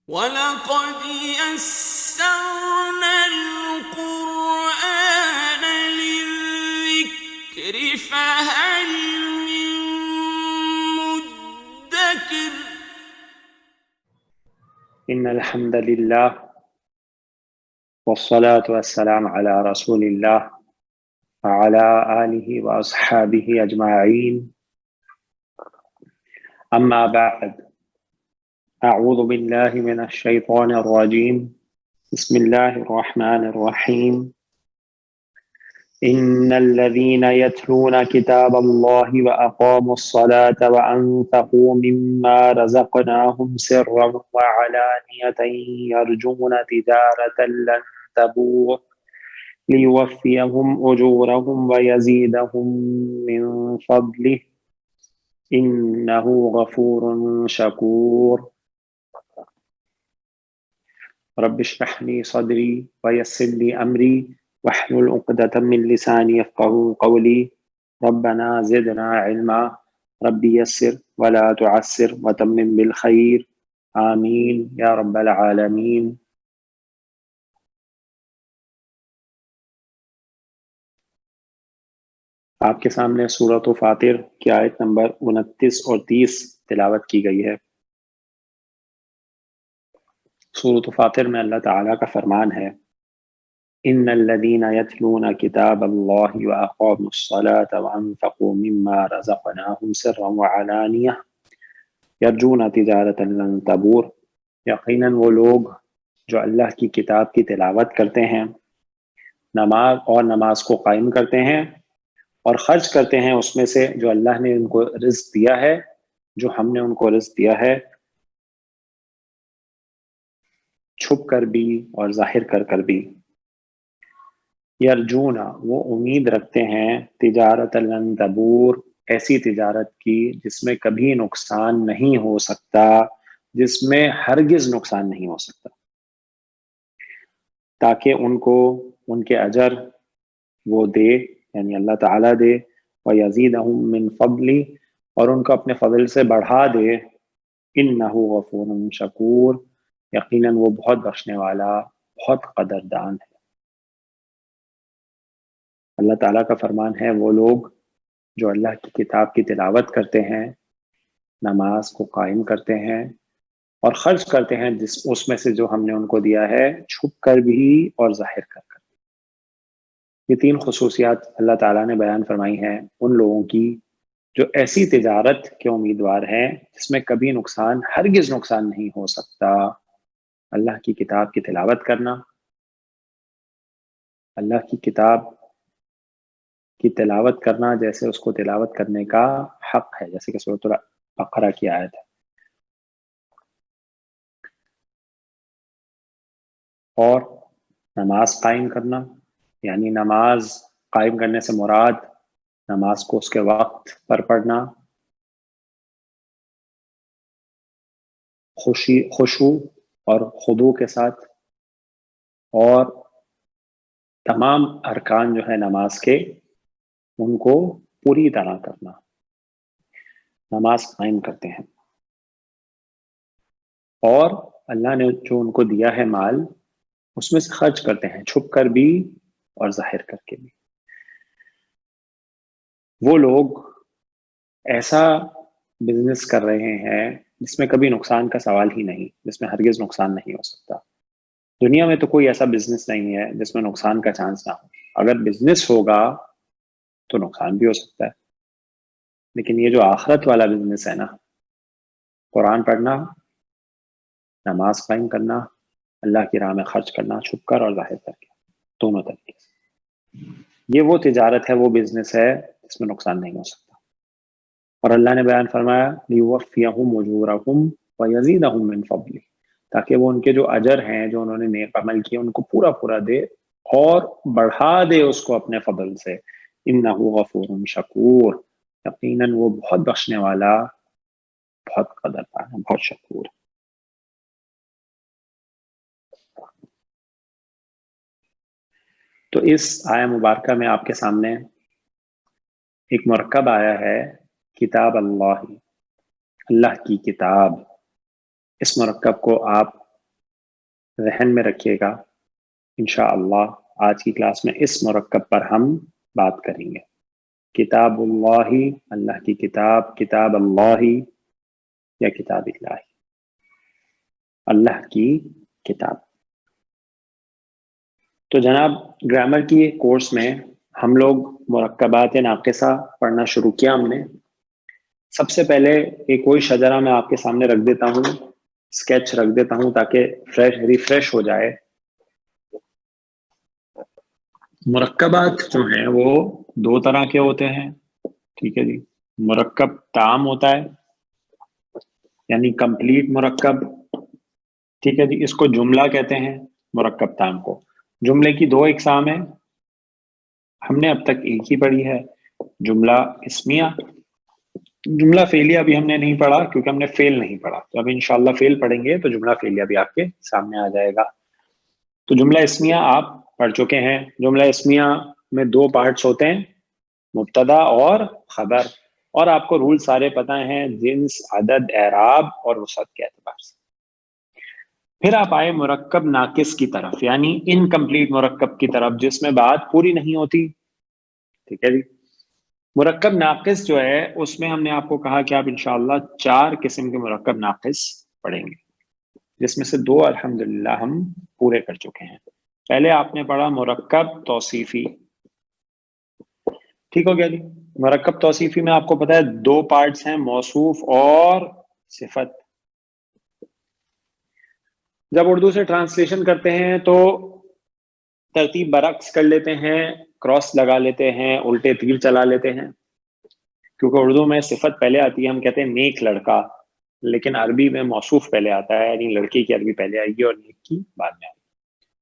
وَلَقَدْ يَسَّرْنَا الْقُرْآنَ لِلذِّكْرِ فَهَلْ مِن مُّدَّكِرٍ إن الحمد لله والصلاة والسلام على رسول الله وعلى آله وأصحابه أجمعين أما بعد أعوذ بالله من الشيطان الرجيم بسم الله الرحمن الرحيم إن الذين يتلون كتاب الله وأقاموا الصلاة وأنفقوا مما رزقناهم سرا وعلانية يرجون تجارة لن تبور ليوفيهم أجورهم ويزيدهم من فضله إنه غفور شكور رب اشرح لي صدري ويسر لي أمري واحلل عقدة من لساني يفقهوا قولي ربنا زدنا علما رب يسر ولا تعسر وتمم بالخير آمين يا رب العالمين. آپ کے سامنے سورۃ فاطر کی آیت نمبر 29 اور 30 تلاوت کی گئی ہے۔ سورۃ فاطر میں اللہ تعالیٰ کا فرمان ہے ان الذين يتلون كتاب الله واقاموا الصلاة وانفقوا مما رزقناهم سرا وعلانية يرجون تجارة لن تبور، یقیناً وہ لوگ جو اللہ کی کتاب کی تلاوت کرتے ہیں، نماز کو قائم کرتے ہیں اور خرچ کرتے ہیں اس میں سے جو اللہ نے ان کو رزق دیا ہے، جو ہم نے ان کو رزق دیا ہے، چھپ کر بھی اور ظاہر کر بھی۔ یرجون، وہ امید رکھتے ہیں، تجارت لن تبور، ایسی تجارت کی جس میں کبھی نقصان نہیں ہو سکتا، جس میں ہرگز نقصان نہیں ہو سکتا، تاکہ ان کو ان کے اجر وہ دے، یعنی اللہ تعالیٰ دے، وَيَزِيدَهُم مِّن فَضْلِ، اور ان کو اپنے فضل سے بڑھا دے، إِنَّهُ غَفُورٌ شَكُورٌ، یقیناً وہ بہت بخشنے والا، بہت قدردان ہے۔ اللہ تعالیٰ کا فرمان ہے وہ لوگ جو اللہ کی کتاب کی تلاوت کرتے ہیں، نماز کو قائم کرتے ہیں اور خرچ کرتے ہیں اس میں سے جو ہم نے ان کو دیا ہے، چھپ کر بھی اور ظاہر کر۔ یہ تین خصوصیات اللہ تعالیٰ نے بیان فرمائی ہیں ان لوگوں کی جو ایسی تجارت کے امیدوار ہیں جس میں کبھی ہرگز نقصان نہیں ہو سکتا۔ اللہ کی کتاب کی تلاوت کرنا، اللہ کی کتاب کی تلاوت کرنا جیسے اس کو تلاوت کرنے کا حق ہے، جیسے کہ سورۃ البقرہ کی آیت ہے، اور نماز قائم کرنا، یعنی نماز قائم کرنے سے مراد نماز کو اس کے وقت پر پڑھنا، خشوع اور خضوع کے ساتھ، اور تمام ارکان جو ہے نماز کے ان کو پوری طرح کرنا۔ نماز قائم کرتے ہیں اور اللہ نے جو ان کو دیا ہے مال، اس میں سے خرچ کرتے ہیں، چھپ کر بھی اور ظاہر کر کے بھی۔ وہ لوگ ایسا بزنس کر رہے ہیں جس میں کبھی نقصان کا سوال ہی نہیں، جس میں ہرگز نقصان نہیں ہو سکتا۔ دنیا میں تو کوئی ایسا بزنس نہیں ہے جس میں نقصان کا چانس نہ ہو۔ اگر بزنس ہوگا تو نقصان بھی ہو سکتا ہے، لیکن یہ جو آخرت والا بزنس ہے نا، قرآن پڑھنا، نماز قائم کرنا، اللہ کی راہ میں خرچ کرنا، چھپ کر اور ظاہر کر کے، دونوں طریقے سے، یہ وہ تجارت ہے، وہ بزنس ہے جس میں نقصان نہیں ہو سکتا۔ اور اللہ نے بیان فرمایا لِيُوَفِّيَهُمْ أُجُورَهُمْ وَيَزِيدَهُم مِّن فَضْلِهِ، تاکہ وہ ان کے جو اجر ہیں، جو انہوں نے نیک عمل کیے، ان کو پورا دے اور بڑھا دے اس کو اپنے فضل سے۔ إِنَّهُ غَفُورٌ شَكُورٌ، یقیناً وہ بہت بخشنے والا، بہت قدردان ہے، بہت شکور۔ تو اس آیہ مبارکہ میں آپ کے سامنے ایک مرکب آیا ہے، کتاب اللہ، اللہ کی کتاب۔ اس مرکب کو آپ ذہن میں رکھیے گا. انشاءاللہ آج کی کلاس میں اس مرکب پر ہم بات کریں گے. کتاب اللہ، اللہ کی کتاب، کتاب اللہ یا کتاب اللہ، اللہ کی کتاب. تو جناب گرامر کی کورس میں ہم لوگ مرکبات ناقصہ پڑھنا شروع کیا ہم نے. سب سے پہلے ایک کوئی شجرہ میں آپ کے سامنے رکھ دیتا ہوں، اسکیچ رکھ دیتا ہوں تاکہ ریفریش ہو جائے. مرکبات جو ہیں وہ دو طرح کے ہوتے ہیں. ٹھیک ہے جی. مرکب تام ہوتا ہے یعنی کمپلیٹ مرکب. ٹھیک ہے جی. اس کو جملہ کہتے ہیں مرکب تام کو. جملے کی دو اقسام ہیں، ہم نے اب تک ایک ہی پڑھی ہے، جملہ اسمیہ. جملہ فعلیہ ابھی ہم نے نہیں پڑھا کیونکہ ہم نے فعل نہیں پڑھا. تو اب انشاءاللہ فعل پڑھیں گے تو جملہ فعلیہ بھی آپ کے سامنے آ جائے گا. تو جملہ اسمیہ آپ پڑھ چکے ہیں. جملہ اسمیہ میں دو پارٹس ہوتے ہیں، مبتدا اور خبر. اور آپ کو رول سارے پتہ ہیں، جنس، عدد، اعراب اور وسعت کے اعتبار سے. پھر آپ آئے مرکب ناقص کی طرف یعنی انکمپلیٹ مرکب کی طرف جس میں بات پوری نہیں ہوتی. ٹھیک ہے جی. مرکب ناقص جو ہے اس میں ہم نے آپ کو کہا کہ آپ انشاءاللہ 4 قسم کے مرکب ناقص پڑھیں گے، جس میں سے 2 الحمدللہ ہم پورے کر چکے ہیں. پہلے آپ نے پڑھا مرکب توصیفی. ٹھیک ہو گیا جی. مرکب توصیفی میں آپ کو پتا ہے 2 پارٹس ہیں، موصوف اور صفت. جب اردو سے ٹرانسلیشن کرتے ہیں تو ترتیب برعکس کر لیتے ہیں، کراس لگا لیتے ہیں، الٹے تیر چلا لیتے ہیں. کیونکہ اردو میں صفت پہلے آتی ہے، ہم کہتے ہیں نیک لڑکا، لیکن عربی میں موصوف پہلے آتا ہے، یعنی لڑکی کی عربی پہلے آئے گی اور نیک کی بعد میں آئے گی.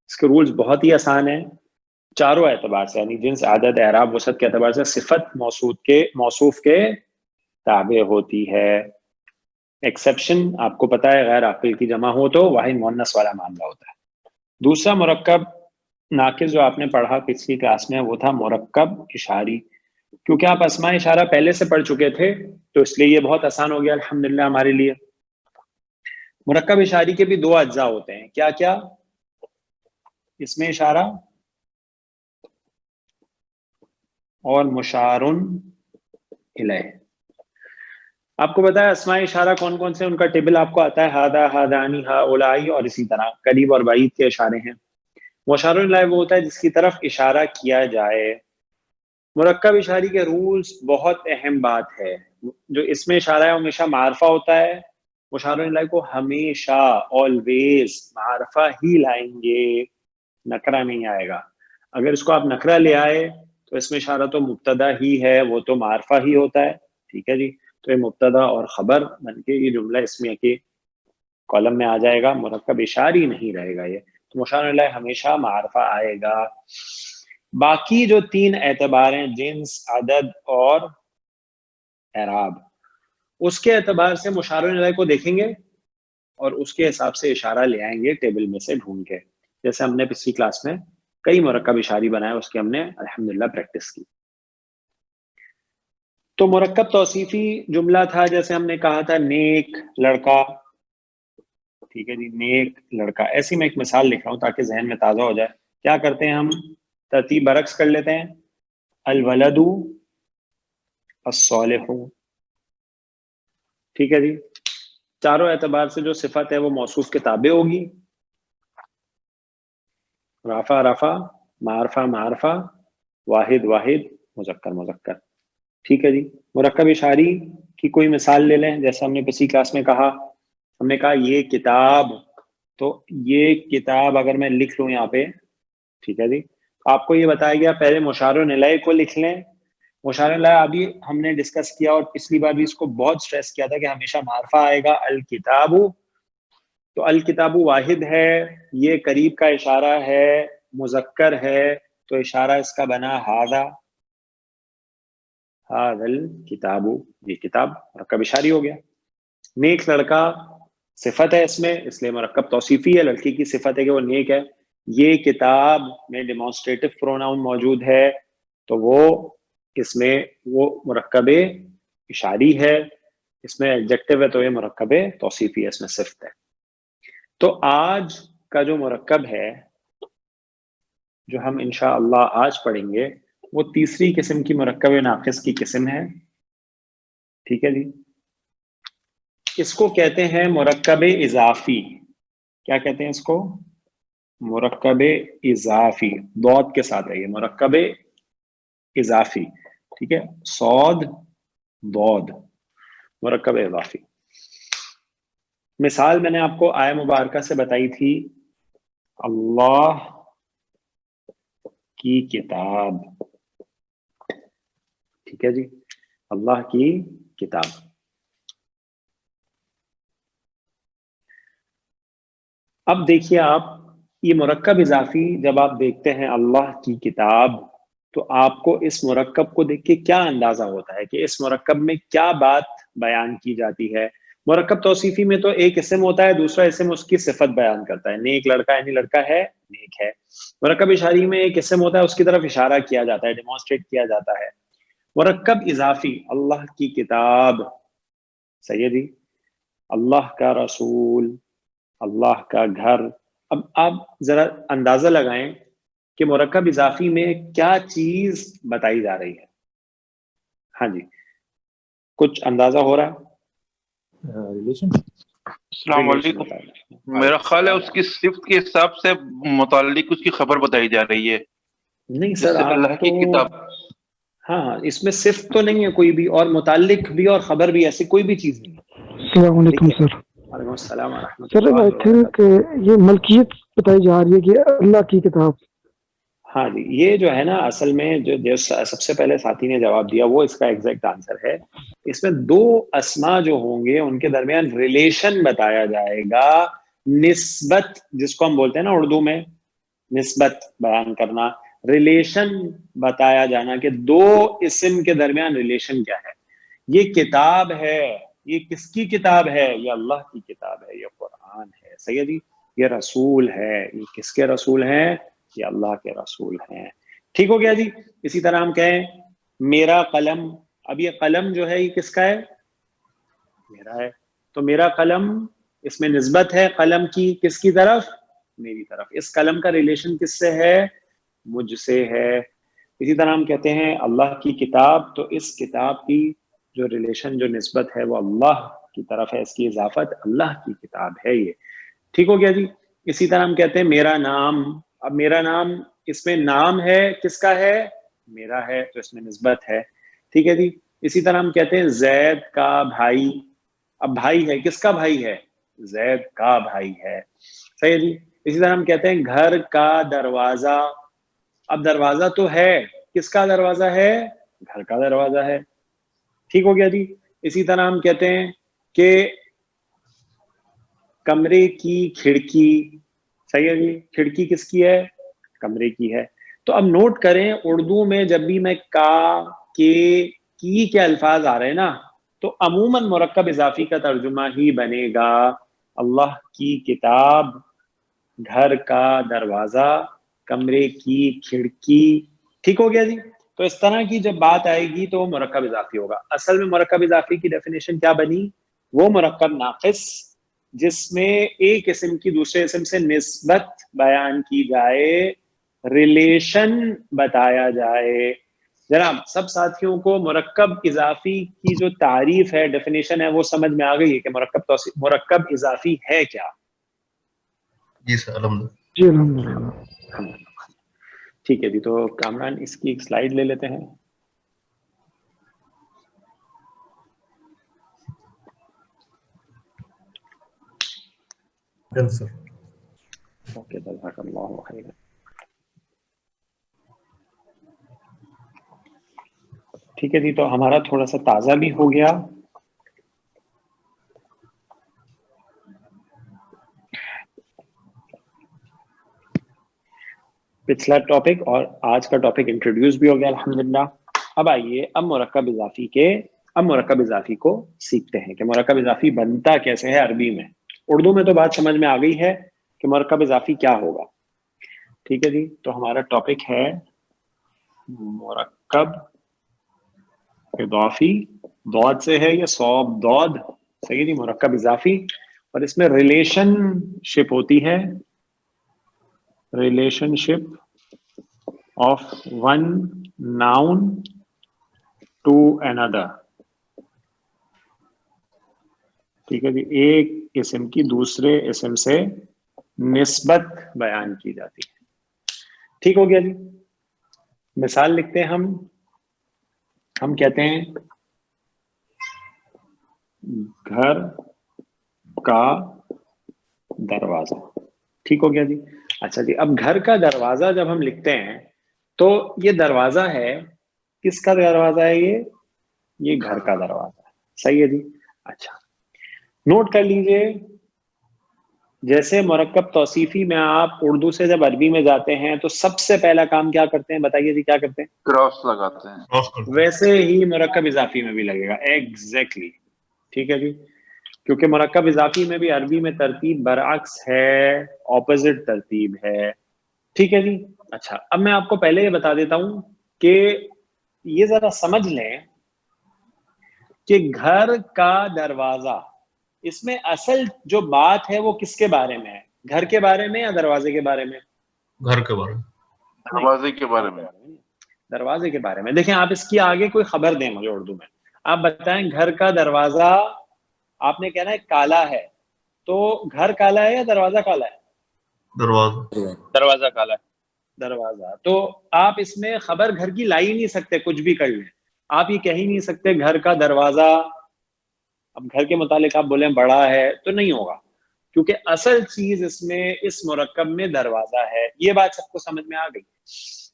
اس کے رولز بہت ہی آسان ہیں چاروں اعتبار سے، یعنی جنس، عدد، اعراب، وسعت کے اعتبار سے. صفت موصوف کے تابع ہوتی ہے. ایکسیپشن آپ کو پتا ہے غیر عاقل کی جمع ہو تو واحد مؤنث والا معاملہ ہوتا ہے. دوسرا مرکب ناقص جو آپ نے پڑھا پچھلی کلاس میں وہ تھا مرکب اشاری. کیونکہ آپ اسماء اشارہ پہلے سے پڑھ چکے تھے تو اس لیے یہ بہت آسان ہو گیا الحمدللہ ہمارے لیے. مرکب اشاری کے بھی 2 اجزاء ہوتے ہیں. کیا کیا؟ اس میں اشارہ اور مشار الیہ. آپ کو پتا ہے اسماء اشارہ کون کون سے، ان کا ٹیبل آپ کو آتا ہے، ہادا، ہادانی، ہاولائی، اور اسی طرح قریب اور بعید کے اشارے ہیں. مشار الیہ وہ ہوتا ہے جس کی طرف اشارہ کیا جائے. مرکب اشاری کے رولز بہت اہم بات ہے. جو اس میں اشارہ ہے ہمیشہ معرفہ ہوتا ہے. مشار الیہ کو ہمیشہ آلویز معرفہ ہی لائیں گے، نکرہ نہیں آئے گا. اگر اس کو آپ نکرہ لے آئے تو اس میں اشارہ تو مبتدا ہی ہے، وہ تو معرفہ ہی ہوتا ہے. ٹھیک ہے جی. تو یہ مبتدا اور خبر بن کے یہ جملہ اسمیہ کے کالم میں آ جائے گا، مرکب اشاری نہیں رہے گا یہ. تو مشار الیہ ہمیشہ معرفہ آئے گا. باقی جو 3 اعتبار ہیں، جنس، عدد اور اعراب، اس کے اعتبار سے مشار الیہ کو دیکھیں گے اور اس کے حساب سے اشارہ لے آئیں گے ٹیبل میں سے ڈھونڈ کے. جیسے ہم نے پچھلی کلاس میں کئی مرکب اشاری بنائے، اس کی ہم نے الحمدللہ پریکٹس کی. تو مرکب توصیفی جملہ تھا، جیسے ہم نے کہا تھا نیک لڑکا. ٹھیک ہے جی. نیک لڑکا، ایسی میں ایک مثال لکھ رہا ہوں تاکہ ذہن میں تازہ ہو جائے. کیا کرتے ہیں ہم؟ ترتیب برعکس کر لیتے ہیں. الولد الصالح. ٹھیک ہے جی. چاروں اعتبار سے جو صفت ہے وہ موصوف کے تابع ہوگی. رفع رفع، معرفہ معرفہ، واحد واحد، مذکر مذکر. ٹھیک ہے جی. مرکب اشاری کی کوئی مثال لے لیں. جیسے ہم نے پچھلی کلاس میں کہا، ہم نے کہا یہ کتاب، تو یہ کتاب اگر میں لکھ لوں یہاں پہ، ٹھیک ہے جی، آپ کو یہ بتایا گیا پہلے مشار الیہ کو لکھ لیں. مشار الیہ ابھی ہم نے ڈسکس کیا اور پچھلی بار بھی اس کو بہت سٹریس کیا تھا کہ ہمیشہ معرفہ آئے گا. الکتاب، تو الکتاب واحد ہے، یہ قریب کا اشارہ ہے، مذکر ہے، تو اشارہ اس کا بنا ہاذا، ہاذا الکتاب، یہ کتاب مرکب اشاری ہو گیا. نیک لڑکا صفت ہے اس میں، اس لیے مرکب توصیفی ہے، لڑکی کی صفت ہے کہ وہ نیک ہے. یہ کتاب میں ڈیمانسٹریٹو پروناؤن موجود ہے تو وہ اس میں وہ مرکب اشاری ہے. اس میں ایڈجیکٹو ہے تو یہ مرکب توصیفی ہے، اس میں صفت ہے. تو آج کا جو مرکب ہے جو ہم انشاءاللہ آج پڑھیں گے وہ تیسری قسم کی مرکب ناقص کی قسم ہے. ٹھیک ہے جی. اس کو کہتے ہیں مرکب اضافی. کیا کہتے ہیں اس کو؟ مرکب اضافی. ضاد کے ساتھ ہے یہ مرکب اضافی. ٹھیک ہے, صاد ضاد, مرکب اضافی. مثال میں نے آپ کو آیہ مبارکہ سے بتائی تھی, اللہ کی کتاب. ٹھیک ہے جی, اللہ کی کتاب. اب دیکھیے آپ, یہ مرکب اضافی جب آپ دیکھتے ہیں اللہ کی کتاب, تو آپ کو اس مرکب کو دیکھ کے کیا اندازہ ہوتا ہے کہ اس مرکب میں کیا بات بیان کی جاتی ہے؟ مرکب توصیفی میں تو ایک اسم ہوتا ہے, دوسرا اسم اس کی صفت بیان کرتا ہے. نیک لڑکا یعنی لڑکا ہے, نیک ہے. مرکب اشاری میں ایک اسم ہوتا ہے, اس کی طرف اشارہ کیا جاتا ہے, ڈیمانسٹریٹ کیا جاتا ہے. مرکب اضافی, اللہ کی کتاب, صحیح ہے جی, اللہ کا رسول, اللہ کا گھر. اب آپ ذرا اندازہ لگائیں کہ مرکب اضافی میں کیا چیز بتائی جا رہی ہے. ہاں جی, کچھ اندازہ ہو رہا ہے؟ ریلیشن. السلام علیکم. میرا خیال ہے اس کی صفت کے حساب سے متعلق اس کی خبر بتائی جا رہی ہے. نہیں سر, جیسے آپ اللہ تو کی کتاب. ہاں اس میں صفت تو نہیں ہے کوئی بھی, اور متعلق بھی اور خبر بھی, ایسی کوئی بھی چیز نہیں. السلام علیکم سر. وعلیکم السلام ورحمۃ سر اللہ آئی تھنک وبرکاتہ. یہ ملکیت بتائی جا رہی ہے کہ اللہ کی کتاب. ہاں جی, یہ جو ہے نا اصل میں جو سب سے پہلے ساتھی نے جواب دیا وہ اس کا ایگزیکٹ آنسر ہے. اس میں دو اسما جو ہوں گے ان کے درمیان ریلیشن بتایا جائے گا. نسبت جس کو ہم بولتے ہیں نا اردو میں, نسبت بیان کرنا, ریلیشن بتایا جانا کہ دو اسم کے درمیان ریلیشن کیا ہے. یہ کتاب ہے, یہ کس کی کتاب ہے؟ یہ اللہ کی کتاب ہے, یہ قرآن ہے. صحیح ہے جی. یہ رسول ہے, یہ کس کے رسول ہیں؟ یہ اللہ کے رسول ہیں. ٹھیک ہو گیا جی. اسی طرح ہم کہیں میرا قلم. اب یہ قلم جو ہے یہ کس کا ہے؟ میرا ہے. تو میرا قلم, اس میں نسبت ہے قلم کی, کس کی طرف؟ میری طرف. اس قلم کا ریلیشن کس سے ہے؟ مجھ سے ہے. اسی طرح ہم کہتے ہیں اللہ کی کتاب, تو اس کتاب کی جو ریلیشن, جو نسبت ہے وہ اللہ کی طرف ہے, اس کی اضافت اللہ کی کتاب ہے یہ. ٹھیک ہو گیا جی. اسی طرح ہم کہتے ہیں میرا نام. اب میرا نام, اس میں نام ہے کس کا ہے؟ میرا ہے, تو اس میں نسبت ہے. ٹھیک ہے جی. اسی طرح ہم کہتے ہیں زید کا بھائی. اب بھائی ہے, کس کا بھائی ہے؟ زید کا بھائی ہے. صحیح ہے جی. اسی طرح ہم کہتے ہیں گھر کا دروازہ. اب دروازہ تو ہے, کس کا دروازہ ہے؟ گھر کا دروازہ ہے. ٹھیک ہو گیا جی. اسی طرح ہم کہتے ہیں کہ کمرے کی کھڑکی. صحیح ہے جی. کھڑکی کس کی ہے؟ کمرے کی ہے. تو اب نوٹ کریں, اردو میں جب بھی میں کا, کے الفاظ آ رہے ہیں نا, تو عموماً مرکب اضافی کا ترجمہ ہی بنے گا اللہ کی کتاب, گھر کا دروازہ, کمرے کی کھڑکی. ٹھیک ہو گیا جی. تو اس طرح کی جب بات آئے گی تو مرکب اضافی ہوگا. اصل میں مرکب اضافی کی ڈیفینیشن کیا بنی؟ وہ مرکب ناقص جس میں ایک اسم کی دوسرے اسم سے نسبت بیان کی جائے, ریلیشن بتایا جائے. جناب سب ساتھیوں کو مرکب اضافی کی جو تعریف ہے, ڈیفینیشن ہے, وہ سمجھ میں آ گئی ہے کہ مرکب اضافی ہے کیا؟ جی سر, الحمدللہ. جی الحمدللہ. ٹھیک ہے جی. تو کامران اس کی ایک سلائیڈ لے لیتے ہیں. سر اوکے, جزاک اللہ خیر. ٹھیک ہے جی. تو ہمارا تھوڑا سا تازہ بھی ہو گیا. پچھلا ٹاپک اور آج کا ٹاپک انٹروڈیوس بھی ہو گیا الحمدللہ. اب آئیے اب مرکب اضافی کو سیکھتے ہیں کہ مرکب اضافی بنتا کیسے ہے عربی میں. اردو میں تو بات سمجھ میں آ گئی ہے کہ مرکب اضافی کیا ہوگا. ٹھیک ہے جی. تو ہمارا ٹاپک ہے مرکب اضافی. ضاد سے ہے, یہ صاد ضاد. صحیح جی. مرکب اضافی, اور اس میں ریلیشن شپ ہوتی ہے relationship of one noun to another. ٹھیک ہے جی, ایک اسم کی دوسرے اسم سے نسبت بیان کی جاتی ہے. ٹھیک ہو گیا جی. مثال لکھتے ہیں ہم کہتے ہیں گھر کا دروازہ. ٹھیک ہو گیا جی. اچھا جی, اب گھر کا دروازہ جب ہم لکھتے ہیں تو یہ دروازہ ہے, کس کا دروازہ ہے یہ گھر کا دروازہ ہے. صحیح ہے جی. اچھا نوٹ کر لیجئے, جیسے مرکب توصیفی میں آپ اردو سے جب عربی میں جاتے ہیں تو سب سے پہلا کام کیا کرتے ہیں, بتائیے جی کیا کرتے ہیں؟ کراس لگاتے ہیں. ویسے ہی مرکب اضافی میں بھی لگے گا. ایگزیکٹلی. ٹھیک ہے جی, کیونکہ مرکب اضافی میں بھی عربی میں ترتیب برعکس ہے, اپوزٹ ترتیب ہے. ٹھیک ہے جی. اچھا اب میں آپ کو پہلے یہ بتا دیتا ہوں کہ یہ ذرا سمجھ لیں کہ گھر کا دروازہ, اس میں اصل جو بات ہے وہ کس کے بارے میں ہے, گھر کے بارے میں یا دروازے کے بارے میں؟ گھر کے بارے میں. دروازے کے بارے میں. دروازے کے بارے میں. دیکھیں آپ اس کی آگے کوئی خبر دیں مجھے اردو میں, آپ بتائیں گھر کا دروازہ, آپ نے کہنا ہے کالا ہے, تو گھر کالا ہے یا دروازہ کالا ہے؟ دروازہ کالا ہے. دروازہ. تو آپ اس میں خبر گھر کی لا ہی نہیں سکتے, کچھ بھی کر لیں. آپ یہ کہہ ہی نہیں سکتے گھر کا دروازہ, اب گھر کے متعلق آپ بولیں بڑا ہے تو نہیں ہوگا, کیونکہ اصل چیز اس میں اس مرکب میں دروازہ ہے. یہ بات سب کو سمجھ میں آ گئی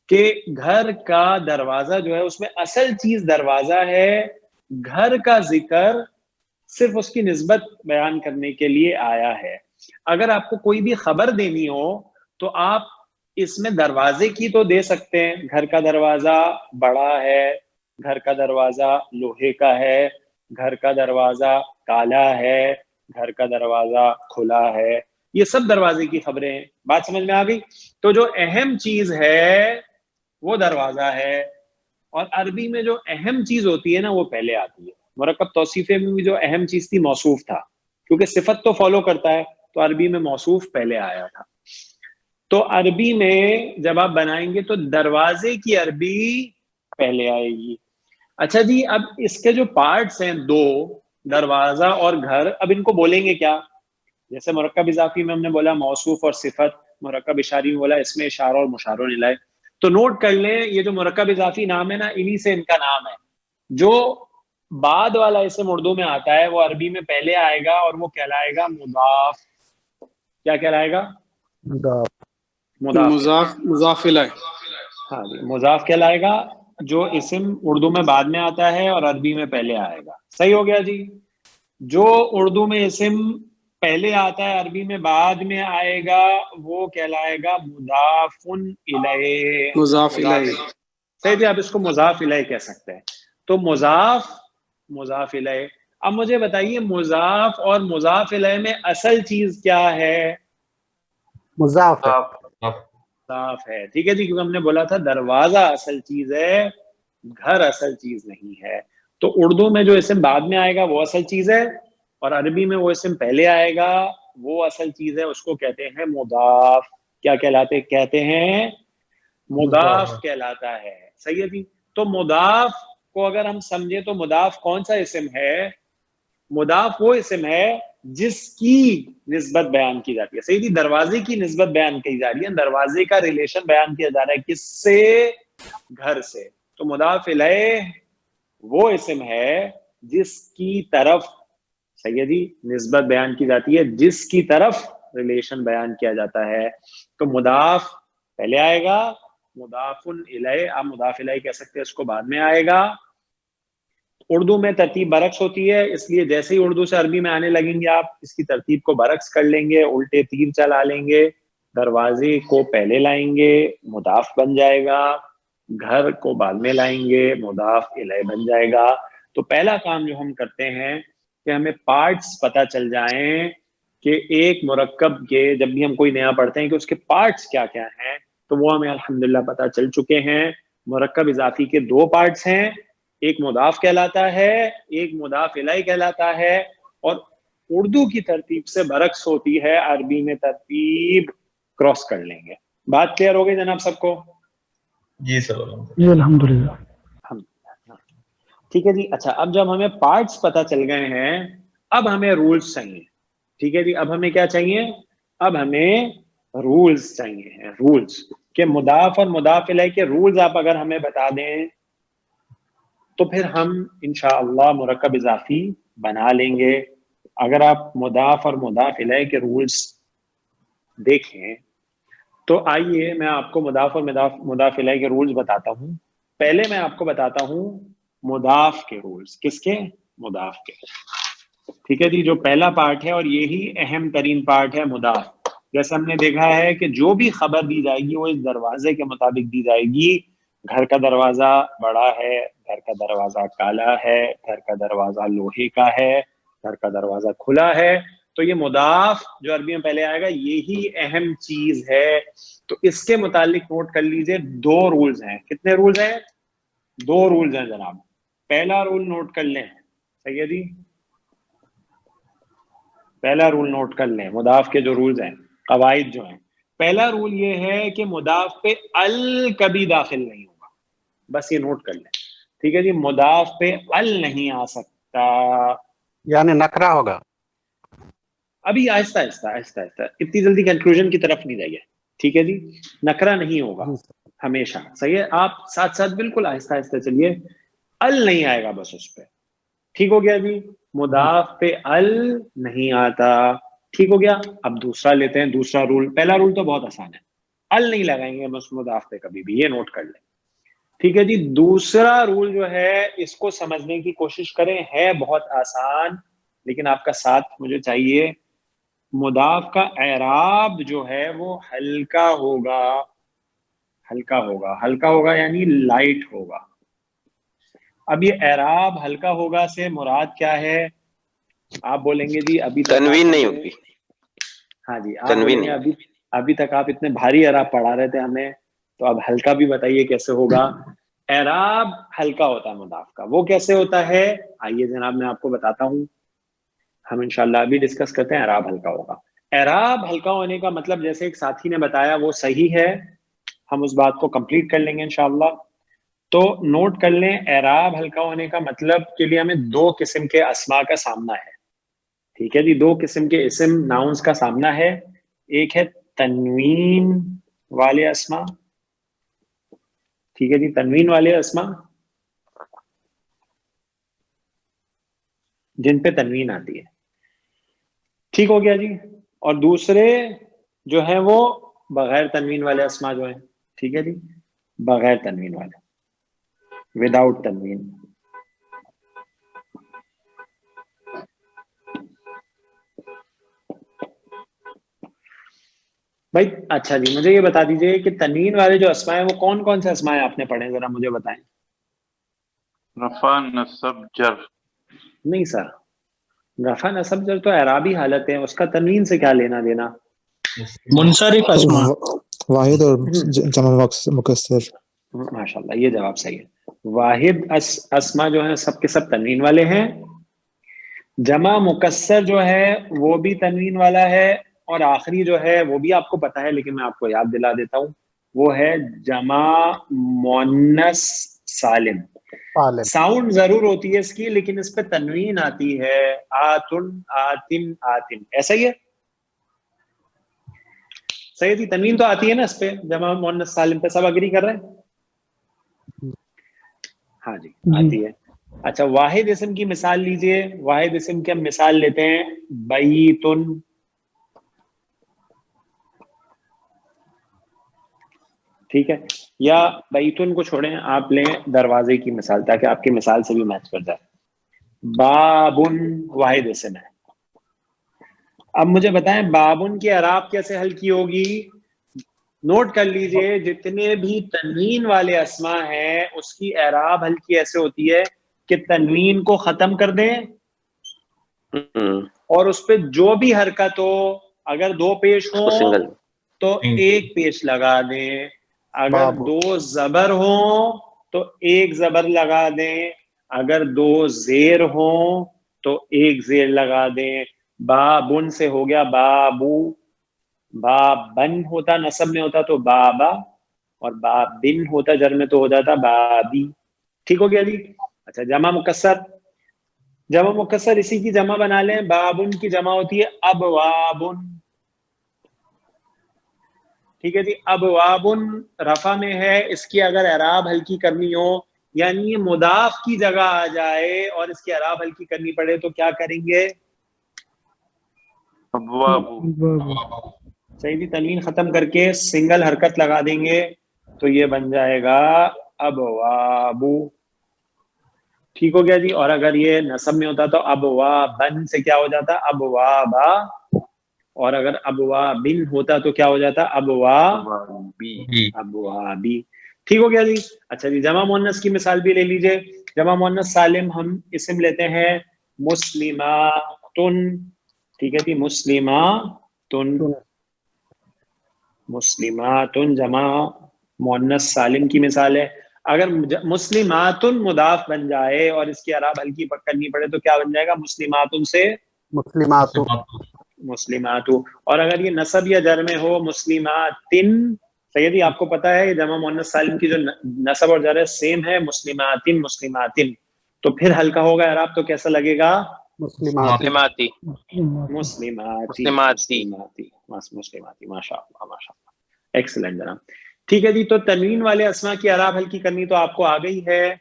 کہ گھر کا دروازہ جو ہے اس میں اصل چیز دروازہ ہے, گھر کا ذکر صرف اس کی نسبت بیان کرنے کے لیے آیا ہے. اگر آپ کو کوئی بھی خبر دینی ہو تو آپ اس میں دروازے کی تو دے سکتے ہیں, گھر کا دروازہ بڑا ہے, گھر کا دروازہ لوہے کا ہے, گھر کا دروازہ کالا ہے, گھر کا دروازہ کھلا ہے. یہ سب دروازے کی خبریں ہیں. بات سمجھ میں آ گئی؟ تو جو اہم چیز ہے وہ دروازہ ہے, اور عربی میں جو اہم چیز ہوتی ہے نا وہ پہلے آتی ہے. مرکب توصیفے میں بھی جو اہم چیز تھی موصوف تھا, کیونکہ صفت تو فالو کرتا ہے, تو عربی میں موصوف پہلے آیا تھا. تو عربی میں جب آپ بنائیں گے تو دروازے کی عربی پہلے آئے گی. اچھا جی, اب اس کے جو پارٹس ہیں دو, دروازہ اور گھر, اب ان کو بولیں گے کیا؟ جیسے مرکب اضافی میں ہم نے بولا موصوف اور صفت, مرکب اشاری میں بولا اسم اشارہ اور مشار الیہ. تو نوٹ کر لیں یہ جو مرکب اضافی نام ہے نا, انہی سے ان کا نام ہے. جو بعد والا اسم اردو میں آتا ہے وہ عربی میں پہلے آئے گا اور وہ کہلائے گا مضاف. کیا کہلائے گا؟ مضاف الیہ. ہاں جی, مضاف کہلائے گا, جو اسم اردو میں بعد میں آتا ہے اور عربی میں پہلے آئے گا. صحیح ہو گیا جی. جو اردو میں اسم پہلے آتا ہے عربی میں بعد میں آئے گا وہ کہلائے گا مضاف الیہ. مضاف الیہ. صحیح جی, آپ اس کو مضاف الیہ کہہ سکتے ہیں. تو مضاف الیہ. اب مجھے بتائیے مضاف اور مضاف الیہ میں اصل چیز کیا ہے؟ مضاف ہے. ٹھیک ہے جی, کیونکہ ہم نے بولا تھا دروازہ اصل چیز ہے, گھر اصل چیز نہیں ہے. تو اردو میں جو اسم بعد میں آئے گا وہ اصل چیز ہے, اور عربی میں وہ اسم پہلے آئے گا وہ اصل چیز ہے. اس کو کہتے ہیں مضاف. کیا کہتے ہیں؟ مضاف کہلاتا ہے. صحیح ہے جی. تو مضاف کو اگر ہم سمجھے تو مضاف کون سا اسم ہے؟ مضاف وہ اسم ہے جس کی نسبت بیان کی جاتی ہے. صحیح جی, دروازے کی نسبت بیان کی جا رہی ہے, دروازے کا ریلیشن بیان کیا جا رہا ہے. کس سے؟ گھر سے. تو مضاف الیہ وہ اسم ہے جس کی طرف, صحیح ہے جی, نسبت بیان کی جاتی ہے, جس کی طرف ریلیشن بیان کیا جاتا ہے. تو مضاف پہلے آئے گا, مضاف الیہ آپ مضاف الیہ کہہ سکتے ہیں, اس کو بعد میں آئے گا. اردو میں ترتیب برعکس ہوتی ہے, اس لیے جیسے ہی اردو سے عربی میں آنے لگیں گے آپ اس کی ترتیب کو برعکس کر لیں گے, الٹے تیر چلا لیں گے. دروازے کو پہلے لائیں گے, مضاف بن جائے گا. گھر کو بعد میں لائیں گے, مضاف الیہ بن جائے گا. تو پہلا کام جو ہم کرتے ہیں کہ ہمیں پارٹس پتہ چل جائیں کہ ایک مرکب کے, جب بھی ہم کوئی نیا پڑھتے ہیں کہ اس کے پارٹس کیا کیا ہیں, تو وہ ہمیں الحمدللہ پتہ چل چکے ہیں. مرکب اضافی کے دو پارٹس ہیں, ایک مضاف کہلاتا ہے, ایک مضاف الیہ کہلاتا ہے. اور اردو کی ترتیب سے برعکس ہوتی ہے, عربی میں ترتیب کراس کر لیں گے. بات کلیئر ہو گئی جناب سب کو؟ جی سر الحمد جی الحمدللہ. ٹھیک ہے جی. اچھا اب جب ہمیں پارٹس پتہ چل گئے ہیں اب ہمیں رولز چاہیے. ٹھیک ہے جی. اب ہمیں کیا چاہیے؟ اب ہمیں رولز چاہیے. رولز کہ مضاف اور مضاف الیہ کے رولز آپ اگر ہمیں بتا دیں تو پھر ہم انشاءاللہ مرکب اضافی بنا لیں گے. اگر آپ مضاف اور مضاف الیہ کے رولز دیکھیں تو آئیے میں آپ کو مضاف اور مضاف الیہ کے رولز بتاتا ہوں. پہلے میں آپ کو بتاتا ہوں مضاف کے رولز. کس کے؟ مضاف کے. ٹھیک ہے جی. جو پہلا پارٹ ہے اور یہی اہم ترین پارٹ ہے مضاف. جیسے ہم نے دیکھا ہے کہ جو بھی خبر دی جائے گی وہ اس دروازے کے مطابق دی جائے گی. گھر کا دروازہ بڑا ہے, گھر کا دروازہ کالا ہے, گھر کا دروازہ لوہے کا ہے, گھر کا دروازہ کھلا ہے. تو یہ مضاف جو عربی میں پہلے آئے گا یہی اہم چیز ہے. تو اس کے متعلق نوٹ کر لیجئے 2 رولز ہیں. کتنے رولز ہیں؟ 2 رولز ہیں جناب. پہلا رول نوٹ کر لیں. صحیح ہے جی. پہلا رول نوٹ کر لیں. مضاف کے جو رولز ہیں, قواعد جو ہیں, پہلا رول یہ ہے کہ مضاف پہ ال کبھی داخل نہیں ہوگا. بس یہ نوٹ کر لیں. ٹھیک ہے جی. مضاف پہ ال نہیں آ سکتا. یعنی نکرا ہوگا. ابھی آہستہ آہستہ آہستہ آہستہ, اتنی جلدی کنکلوژن کی طرف نہیں جائیے. ٹھیک ہے جی. نکرا نہیں ہوگا ہمیشہ. صحیح ہے. آپ ساتھ ساتھ بالکل آہستہ آہستہ چلیے. ال نہیں آئے گا بس اس پہ. ٹھیک ہو گیا جی. مضاف پہ ال نہیں آتا. ٹھیک ہو گیا. اب دوسرا لیتے ہیں. دوسرا رول. پہلا رول تو بہت آسان ہے, ال نہیں لگائیں گے بس مضاف پہ کبھی بھی. یہ نوٹ کر لیں. ٹھیک ہے جی. دوسرا رول جو ہے اس کو سمجھنے کی کوشش کریں. ہے بہت آسان لیکن آپ کا ساتھ مجھے چاہیے. مضاف کا اعراب جو ہے وہ ہلکا ہوگا. ہلکا ہوگا. ہلکا ہوگا یعنی لائٹ ہوگا. اب یہ اعراب ہلکا ہوگا سے مراد کیا ہے؟ آپ بولیں گے جی ابھی تک تنوین نہیں ہوگی. ہاں جی. آپ بولیں گے ابھی تک آپ اتنے بھاری اعراب پڑھا رہے تھے ہمیں, تو اب ہلکا بھی بتائیے کیسے ہوگا. اعراب ہلکا ہوتا ہے مضاف کا. وہ کیسے ہوتا ہے؟ آئیے جناب میں آپ کو بتاتا ہوں. ہم انشاءاللہ ابھی ڈسکس کرتے ہیں. اعراب ہلکا ہوگا. اعراب ہلکا ہونے کا مطلب جیسے ایک ساتھی نے بتایا وہ صحیح ہے, ہم اس بات کو کمپلیٹ کر لیں گے انشاءاللہ. تو نوٹ کر لیں اعراب ہلکا ہونے کا مطلب کے لیے ہمیں 2 قسم کے اسماء کا سامنا ہے. ٹھیک ہے جی. 2 قسم کے اسم ناؤنز کا سامنا ہے. ایک ہے تنوین والے اسماء. ٹھیک ہے جی. تنوین والے اسماء جن پہ تنوین آتی ہے. ٹھیک ہو گیا جی. اور دوسرے جو ہیں وہ بغیر تنوین والے اسماء جو ہیں. ٹھیک ہے جی. بغیر تنوین والے, وداؤٹ تنوین. بھائی اچھا جی مجھے یہ بتا دیجئے کہ تنوین والے جو اسماء ہیں وہ کون کون سے اسماء آپ نے پڑھے, ذرا مجھے بتائیں. رفع, نصب, جر. نہیں سر, رفع نصب جر تو اعرابی حالت ہے, اس کا تنوین سے کیا لینا دینا. منصرف اسماء. واحد اور جمع مکسر. ماشاءاللہ یہ جواب صحیح ہے. واحد اسماء جو ہیں سب کے سب تنوین والے ہیں. جمع مکسر جو ہے وہ بھی تنوین والا ہے. اور آخری جو ہے وہ بھی آپ کو پتا ہے لیکن میں آپ کو یاد دلا دیتا ہوں, وہ ہے جمع مؤنث سالم. ساؤنڈ ضرور ہوتی ہے اس کی لیکن اس پہ تنوین آتی ہے. آتن, آتم, آتم. ایسا ہی ہے. صحیح جی. تنوین تو آتی ہے نا اس پہ جمع مؤنث سالم پہ. سب اگری کر رہے ہیں؟ ہاں جی آتی ہے. اچھا واحد اسم کی مثال لیجئے. واحد اسم کی ہم مثال لیتے ہیں بیتن. ٹھیک ہے. یا بیتن کو چھوڑیں, آپ لیں دروازے کی مثال تاکہ آپ کی مثال سے بھی میچ کر جائے. بابن واحد اسم ہے. اب مجھے بتائیں بابن کی اعراب کیسے حل کی ہوگی. نوٹ کر لیجئے جتنے بھی تنوین والے اسماء ہیں اس کی اعراب حل کی ایسے ہوتی ہے کہ تنوین کو ختم کر دیں اور اس پہ جو بھی حرکت ہو, اگر 2 پیش ہوں تو 1 پیش لگا دیں, اگر 2 زبر ہوں تو 1 زبر لگا دیں, اگر 2 زیر ہوں تو 1 زیر لگا دیں. بابن سے ہو گیا بابو, بابن ہوتا نسب میں ہوتا تو بابا، اور بابن ہوتا جر میں تو ہو جاتا بابی. ٹھیک ہو گیا جی. اچھا جمع مکسر، جمع مکسر اسی کی جمع بنا لیں. بابن کی جمع ہوتی ہے ابوابن. ٹھیک ہے جی. ابوابن رفع میں ہے، اس کی اگر اعراب ہلکی کرنی ہو یعنی یہ مضاف کی جگہ آ جائے اور اس کی اعراب ہلکی کرنی پڑے تو کیا کریں گے؟ صحیح جی. تنوین ختم کر کے سنگل حرکت لگا دیں گے تو یہ بن جائے گا ابوابو. ٹھیک ہو گیا جی. اور اگر یہ نصب میں ہوتا تو ابوابن سے کیا ہو جاتا؟ ابوابا. اور اگر ابوابن ہوتا تو کیا ہو جاتا؟ ابوابی. ٹھیک ہو گیا جی. اچھا جی جمع مؤنث کی مثال بھی لے لیجئے. جمع مؤنث سالم ہم اسم لیتے ہیں مسلماتن. ٹھیک ہے جی. مسلماتن، مسلماتن جمع مؤنث سالم کی مثال ہے. اگر مسلماتن مضاف بن جائے اور اس کی اعراب ہلکی کرنی پڑے تو کیا بن جائے گا؟ مسلماتن سے مسلمات. مسلماتو. اور اگر یہ نصب یا جر میں ہو مسلماتن، سیدی آپ کو پتا ہے جمع مؤنث سالم کی جو نصب اور جر ہے سیم ہے، مسلماتن مسلماتن. تو پھر ہلکا ہوگا اعراب تو کیسا لگے گا؟ مسلمات. مسلماتی مسلماتی. مسلماتی. ماشاء اللہ ماشاء اللہ. ایکسلنٹ جناب. ٹھیک ہے جی. تو تنوین والے اسما کی اعراب ہلکی کرنی تو آپ کو آ گئی ہے.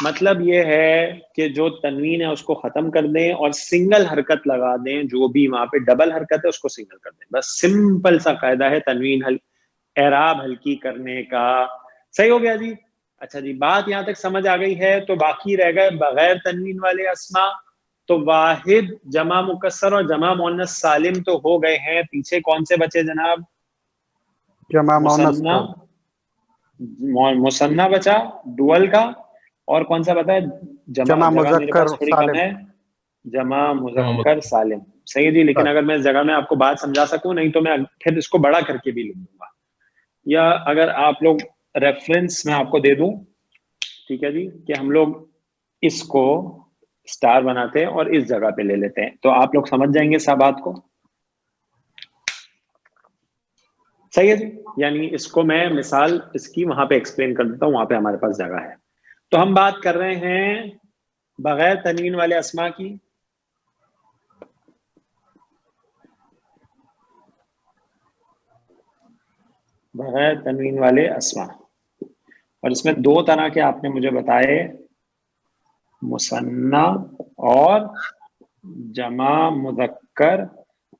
مطلب یہ ہے کہ جو تنوین ہے اس کو ختم کر دیں اور سنگل حرکت لگا دیں، جو بھی وہاں پہ ڈبل حرکت ہے اس کو سنگل کر دیں. بس سمپل سا قاعدہ ہے تنوین اعراب ہلکی کرنے کا. صحیح ہو گیا جی. اچھا جی بات یہاں تک سمجھ آ گئی ہے. تو باقی رہ گئے بغیر تنوین والے اسما. تو واحد جمع مکسر اور جمع مؤنث سالم تو ہو گئے ہیں. پیچھے کون سے بچے جناب؟ جمع مؤنث مثنیٰ بچا ڈوئل کا، اور کون سا بتا ہے؟ جمع جگہ میرے مذکر پاس تھوڑی کم سالم. ہے. جمع مذکر سالم. صحیح جی. لیکن اگر میں اس جگہ میں آپ کو بات سمجھا سکوں، نہیں تو میں پھر اس کو بڑا کر کے بھی لکھ دوں گا، یا اگر آپ لوگ ریفرنس میں آپ کو دے دوں. ٹھیک ہے جی. کہ ہم لوگ اس کو سٹار بناتے ہیں اور اس جگہ پہ لے لیتے ہیں تو آپ لوگ سمجھ جائیں گے سب بات کو. صحیح ہے جی. یعنی اس کو میں مثال اس کی وہاں پہ ایکسپلین کر دیتا ہوں، وہاں پہ ہمارے پاس جگہ ہے. تو ہم بات کر رہے ہیں بغیر تنوین والے اسما کی. بغیر تنوین والے اسما، اور اس میں دو طرح کے آپ نے مجھے بتائے، مثنیٰ اور جمع مذکر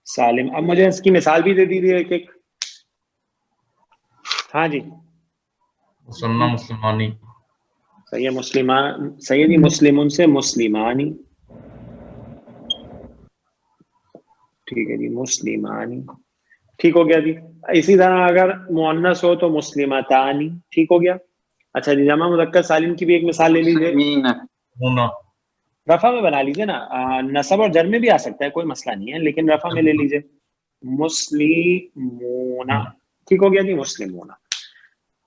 سالم. اب مجھے اس کی مثال بھی دے دیجیے ایک ایک. ہاں جی. مسنہ مسلمانی. صحیح ہے. مسلمان. صحیح ہے جی. مسلمون سے مسلمانی. ٹھیک ہے جی. مسلمانی. ٹھیک ہو گیا جی. اسی طرح اگر مؤنث ہو تو مسلمتانی. ٹھیک ہو گیا. اچھا جی جمع مذکر سالم کی بھی ایک مثال لے لیجیے. ہونا. رفع میں بنا لیجیے نا. نصب اور جر میں بھی آ سکتا ہے، کوئی مسئلہ نہیں ہے، لیکن رفع میں لے لیجیے. مسلمون. ٹھیک ہو گیا جی. مسلمون.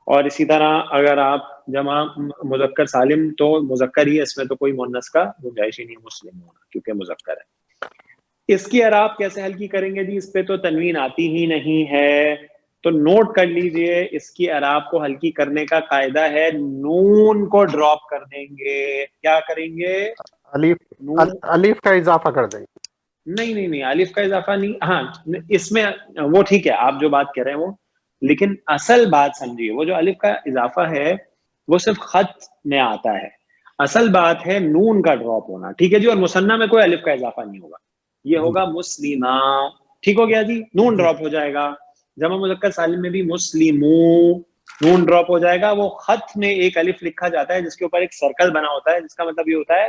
اور اسی طرح اگر آپ جمع مذکر سالم تو مذکر ہی ہے، اس میں تو کوئی مؤنث کا گنجائش ہی نہیں ہے، مسلمون کیونکہ مذکر ہے. اس کی اعراب کیسے ہلکی کریں گے جی؟ اس پہ تو تنوین آتی ہی نہیں ہے. تو نوٹ کر لیجئے اس کی اعراب کو ہلکی کرنے کا قاعدہ ہے نون کو ڈراپ کر دیں گے. کیا کریں گے؟ الف کا اضافہ کر دیں گے. نہیں الف کا اضافہ نہیں. ہاں اس میں وہ ٹھیک ہے آپ جو بات کہہ رہے ہیں وہ، لیکن اصل بات سمجھیے وہ جو الف کا اضافہ ہے وہ صرف خط میں آتا ہے. اصل بات ہے نون کا ڈراپ ہونا. ٹھیک ہے جی. اور مثنیٰ میں کوئی الف کا اضافہ نہیں ہوگا، یہ ہوگا مسلمہ. ٹھیک ہو گیا جی. نون ڈراپ ہو جائے گا. جمع مذکر سالم میں بھی مسلموں نون ڈراپ ہو جائے گا. وہ خط میں ایک الف لکھا جاتا ہے جس کے اوپر ایک سرکل بنا ہوتا ہے، جس کا مطلب یہ ہوتا ہے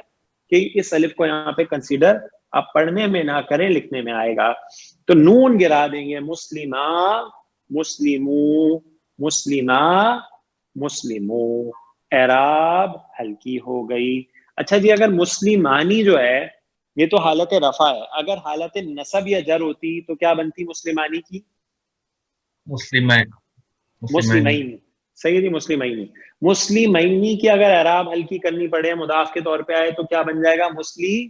کہ اس الف کو یہاں پہ کنسیڈر آپ پڑھنے میں نہ کریں، لکھنے میں آئے گا. تو نون گرا دیں گے. مسلمہ مسلموں مسلمہ مسلموں. اعراب ہلکی ہو گئی. اچھا جی اگر مسلمانی جو ہے یہ تو حالت رفع ہے، اگر حالت نصب یا جر ہوتی تو کیا بنتی مسلمانی کی؟ مسلمین. صحیح ہے جی. مسلمین. مسلمینی کی اگر اعراب ہلکی کرنی پڑے مضاف کے طور پہ آئے تو کیا بن جائے گا؟ مسلمین.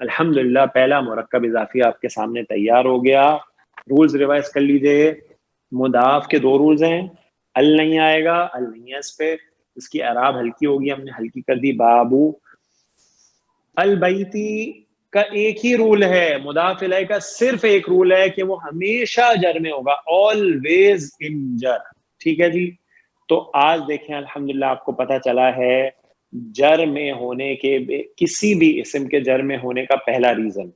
الحمدللہ پہلا مرکب اضافی آپ کے سامنے تیار ہو گیا. رولز ریوائز کر لیجئے. مضاف کے 2 رولز ہیں. ال نہیں آئے گا, ال نہیں ہے اس پہ, اس کی اعراب ہلکی ہوگی, ہم نے ہلکی کر دی. بابو. البیتی کا ایک ہی رول ہے, مضاف الیہ کا صرف ایک رول ہے کہ وہ ہمیشہ جر میں ہوگا, always in جر. ٹھیک ہے جی. تو آج دیکھیں الحمدللہ آپ کو پتہ چلا ہے جر میں ہونے کے, کسی بھی اسم کے جر میں ہونے کا پہلا ریزن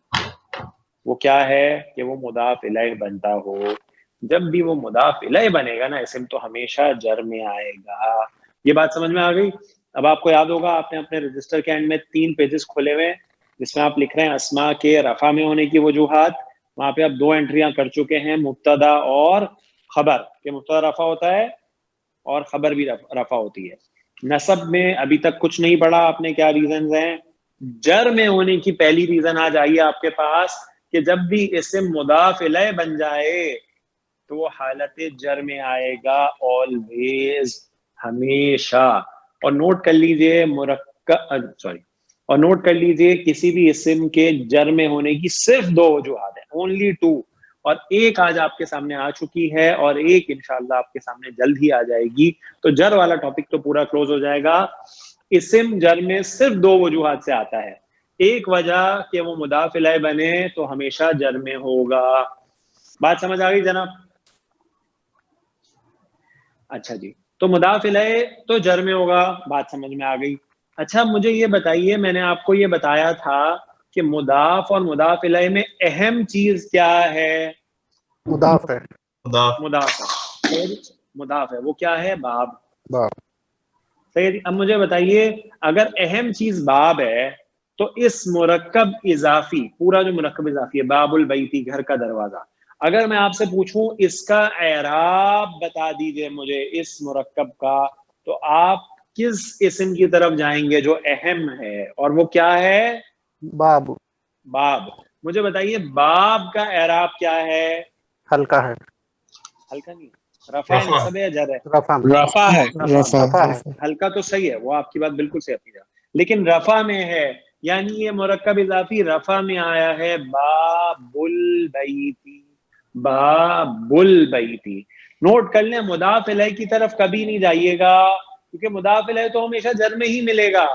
وہ کیا ہے کہ وہ مضاف الیہ بنتا ہو. جب بھی وہ مضاف الیہ بنے گا نا اسم, تو ہمیشہ جر میں آئے گا. یہ بات سمجھ میں آ گئی؟ اب آپ کو یاد ہوگا آپ نے اپنے رجسٹر کے اینڈ میں 3 پیجز کھولے ہوئے جس میں آپ لکھ رہے ہیں اسماء کے رفع میں ہونے کی وجوہات. وہاں پہ آپ 2 انٹریاں کر چکے ہیں, مبتدا اور خبر, کہ مبتدا رفع ہوتا ہے اور خبر بھی رفع ہوتی ہے. نصب میں ابھی تک کچھ نہیں پڑھا آپ نے, کیا ریزنز ہیں. جر میں ہونے کی پہلی ریزن آ جائیے آپ کے پاس کہ جب بھی اسم مضاف الیہ بن جائے تو وہ حالت جر میں آئے گا, always, ہمیشہ. اور نوٹ کر لیجئے اور نوٹ کر لیجئے کسی بھی اسم کے جر میں ہونے کی صرف 2 وجوہات ہیں, only 2. اور ایک آج آپ کے سامنے آ چکی ہے اور ایک انشاءاللہ آپ کے سامنے جلد ہی آ جائے گی. تو جر والا ٹاپک تو پورا کلوز ہو جائے گا. اسم جر میں صرف 2 وجوہات سے آتا ہے. ایک وجہ کہ وہ مضاف الیہ بنے تو ہمیشہ جر میں ہوگا. بات سمجھ آ گئی جناب؟ اچھا جی, تو مضاف الیہ تو جر میں ہوگا, بات سمجھ میں آ گئی. اچھا مجھے یہ بتائیے, میں نے آپ کو یہ بتایا تھا کہ مضاف اور مضاف الیہ میں اہم چیز کیا ہے؟ مضاف ہے. مضاف ہے. وہ کیا ہے؟ باب. باب. صحیح. اب مجھے بتائیے اگر اہم چیز باب ہے تو اس مرکب اضافی, پورا جو مرکب اضافی ہے, باب البیتی, گھر کا دروازہ, اگر میں آپ سے پوچھوں اس کا اعراب بتا دیجئے مجھے اس مرکب کا, تو آپ کس اسم کی طرف جائیں گے جو اہم ہے, اور وہ کیا ہے؟ باب. باب. مجھے بتائیے باب کا اعراب کیا ہے؟ ہلکا ہے. ہلکا نہیں, رفع ہے, نصب ہے, جر ہے؟ رفع ہے. رفع ہے. ہلکا تو صحیح ہے, وہ آپ کی بات بالکل صحیح ہے, لیکن رفع میں ہے, یعنی یہ مرکب اضافی رفع میں آیا ہے. باب البیتی, باب البیتی. نوٹ کر لیں, مضاف الیہ کی طرف کبھی نہیں جائیے گا, کیونکہ مضاف الیہ تو ہمیشہ جر میں ہی ملے گا,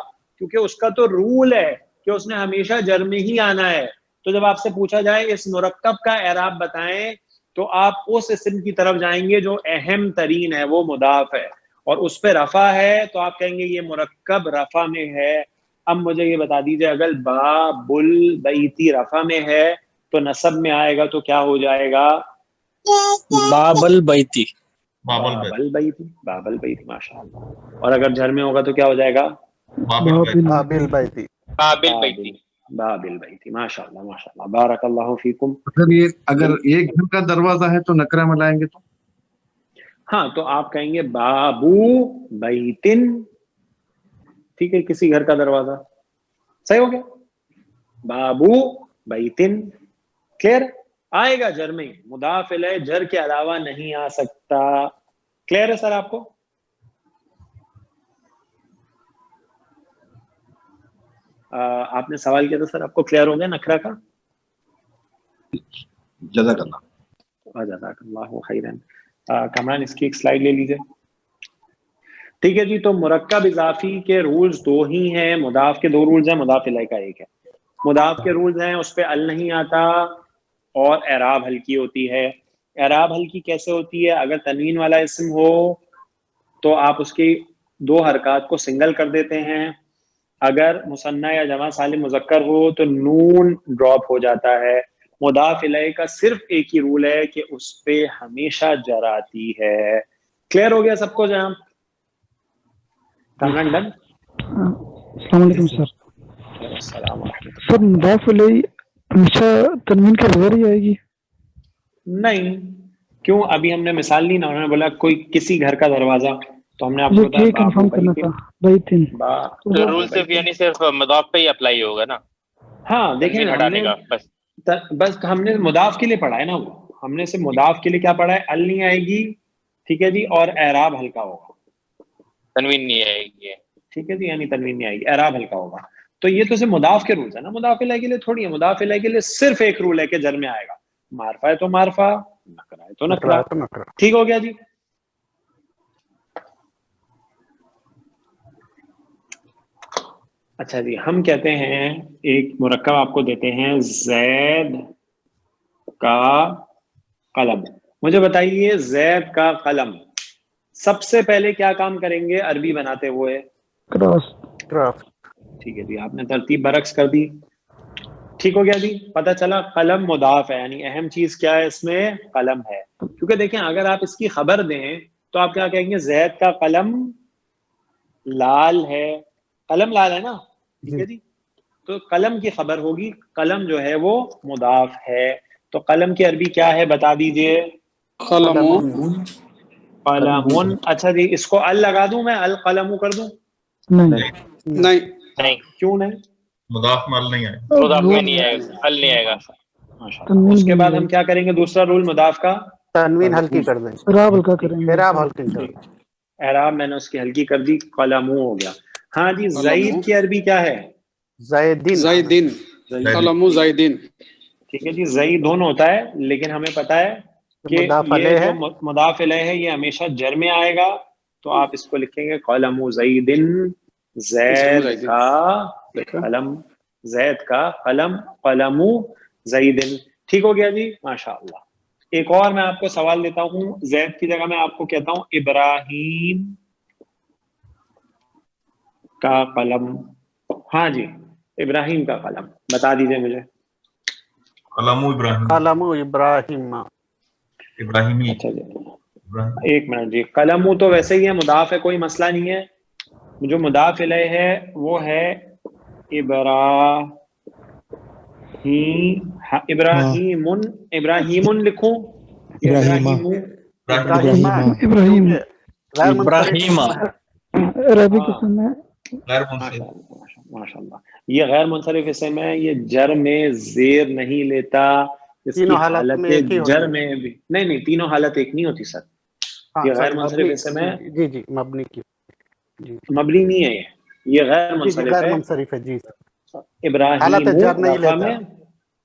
کیونکہ اس کا تو رول ہے کہ اس نے ہمیشہ جر میں ہی آنا ہے. تو جب آپ سے پوچھا جائے اس مرکب کا اعراب بتائیں, تو آپ اس اسم کی طرف جائیں گے جو اہم ترین ہے, وہ مضاف ہے اور اس پہ رفع ہے, تو آپ کہیں گے یہ مرکب رفع میں ہے. اب مجھے یہ بتا دیجئے اگر باب البیتی رفع میں ہے تو نصب میں آئے گا تو کیا ہو جائے گا؟ باب البیتی. باب البیتی. باب البیتی, ماشاء اللہ. اور اگر جر میں ہوگا تو کیا ہو جائے گا؟ باب البیتی. باب البیتی. باب البیتی. ماشاء اللہ, ماشاء اللہ, بارک اللہ فیکم. اگر ایک گھر کا دروازہ ہے تو نکرہ میں لائیں گے تو ہاں, تو آپ کہیں گے بابو بیتن. ٹھیک ہے, کسی گھر کا دروازہ. صحیح ہو گیا, بابو بیتن. کلیئر؟ آئے گا جر میں, مضاف الیہ جر کے علاوہ نہیں آ سکتا. کلیئر ہے سر آپ کو؟ آپ نے سوال کیا تھا سر, آپ کو کلیئر ہو گیا نکرہ کا؟ جزاک اللہ. جزاک اللہ خیرن. کامران اس کی ایک سلائیڈ لے لیجئے. ٹھیک ہے جی, تو مرکب اضافی کے رولز 2 ہی ہیں, مضاف کے 2 رولز ہیں, مضاف الیہ کا 1 ہے. مضاف کے رولز ہیں, اس پہ ال نہیں آتا اور اعراب ہلکی ہوتی ہے. اعراب ہلکی کیسے ہوتی ہے؟ اگر تنوین والا اسم ہو تو آپ اس کی 2 حرکات کو سنگل کر دیتے ہیں. اگر مثنیٰ یا جمع سالم مذکر ہو تو نون ڈراپ ہو جاتا ہے. مضاف الیہ کا صرف ایک ہی رول ہے کہ اس پہ ہمیشہ جر آتی ہے. کلیئر ہو گیا سب کو جناب؟ کامران ڈن؟ السلام علیکم سر. السلام علیکم. سر مضاف الیہ ہمیشہ تنوین کے بغیر ہی آئے گی؟ نہیں, کیوں؟ ابھی ہم نے مثال لی نا, انہوں نے بولا کوئی کسی گھر کا دروازہ, تو ہم نے آپ کو یہ کنفرم کرنا تھا. بیتن تو رول صرف یعنی صرف مضاف پہ ہی اپلائی ہوگا نا؟ ہاں دیکھیں, ہٹانے کا بس ہم نے مضاف کے لیے پڑھا ہے نا, وہ ہم نے صرف مضاف کے لیے کیا پڑھا ہے؟ ال نہیں آئے گی, ٹھیک ہے جی, اور اعراب ہلکا ہوگا. تنوین نہیں آئے گی. ٹھیک ہے جی, یعنی تنوین نہیں آئے گی, اعراب ہلکا ہوگا. تو یہ تو صرف مضاف کے رولز ہے نا، مضاف الیہ کے لیے تھوڑی ہے. مضاف الیہ کے لیے صرف ایک رول ہے کہ جر میں آئے گا، معرفہ ہے تو معرفہ، نکرہ ہے تو نکرہ. ٹھیک ہو گیا جی. اچھا جی، ہم کہتے ہیں ایک مرکب آپ کو دیتے ہیں زید کا قلم. مجھے بتائیے زید کا قلم سب سے پہلے کیا کام کریں گے عربی بناتے ہوئے؟ کراس. ٹھیک ہے جی، آپ نے ترتیب برعکس کر دی. ٹھیک ہو گیا جی. پتہ چلا قلم مضاف ہے، یعنی اہم چیز کیا ہے اس میں؟ قلم ہے. کیونکہ دیکھیں اگر آپ اس کی خبر دیں تو آپ کیا کہیں گے؟ زید کا قلم لال ہے. قلم لال ہے نا، ٹھیک ہے جی. تو قلم کی خبر ہوگی، قلم جو ہے وہ مضاف ہے. تو قلم کی عربی کیا ہے بتا دیجئے؟ قلم. قلم. اچھا جی، اس کو ال لگا دوں میں، القلم کر دوں؟ نہیں. نہیں، کیوں نہیں؟ مضاف مال نہیں آئے. مضاف میں نہیں آئے گا، حل نہیں آئے گا. ماشاءاللہ. اس کے بعد ہم کیا کریں گے؟ دوسرا رول مضاف کا تنوین ہلکی کر دیں، راب ہلکا کریں گے. اعراب ہلکی کر دیں. اعراب میں نے اس کی ہلکی کر دی، قلمو ہو گیا. ہاں جی، زید کی عربی کیا ہے؟ زیدین. زیدین. قلم زیدین. ٹھیک ہے جی، زئی دونوں ہوتا ہے، لیکن ہمیں پتا ہے کہ مضاف یہ الیہ جو ہے، مضاف الیہ ہے یہ ہمیشہ جر میں آئے گا. تو آپ اس کو لکھیں گے قلم زیدن، زید کا قلم، زید کا قلم، قلم زیدن. ٹھیک ہو گیا جی، ماشاءاللہ. ایک اور میں آپ کو سوال دیتا ہوں، زید کی جگہ میں آپ کو کہتا ہوں ابراہیم کا قلم. ہاں جی، ابراہیم کا قلم بتا دیجئے مجھے. قلم ابراہیم. قلم ابراہیم. ابراہیمی. اچھا جی، ایک منٹ جی. قلم تو ویسے ہی ہے، مضاف ہے، کوئی مسئلہ نہیں ہے. جو مضاف الیہ ہے وہ ہے ابراہیم. ابراہیم لکھوں یا ابراہیمہ. ابراہیم غیر منصرف عربی قسم ہے. غیر منصرف. ماشاءاللہ. یہ غیر منصرف اسم ہے، یہ جر میں زیر نہیں لیتا. اس کی تینوں حالت حالت میں ایک ہی ہوتی جر ہے. میں بھی نہیں، تینوں حالت ایک نہیں ہوتی سر. یہ غیر منصرف اسم ہے، جی مبنی کی. مبنی نہیں ہے، یہ غیر منصرف غیر ہے. منصرف ہے. جی ابراہیم حالت جر نہیں رفع لیتا. میں،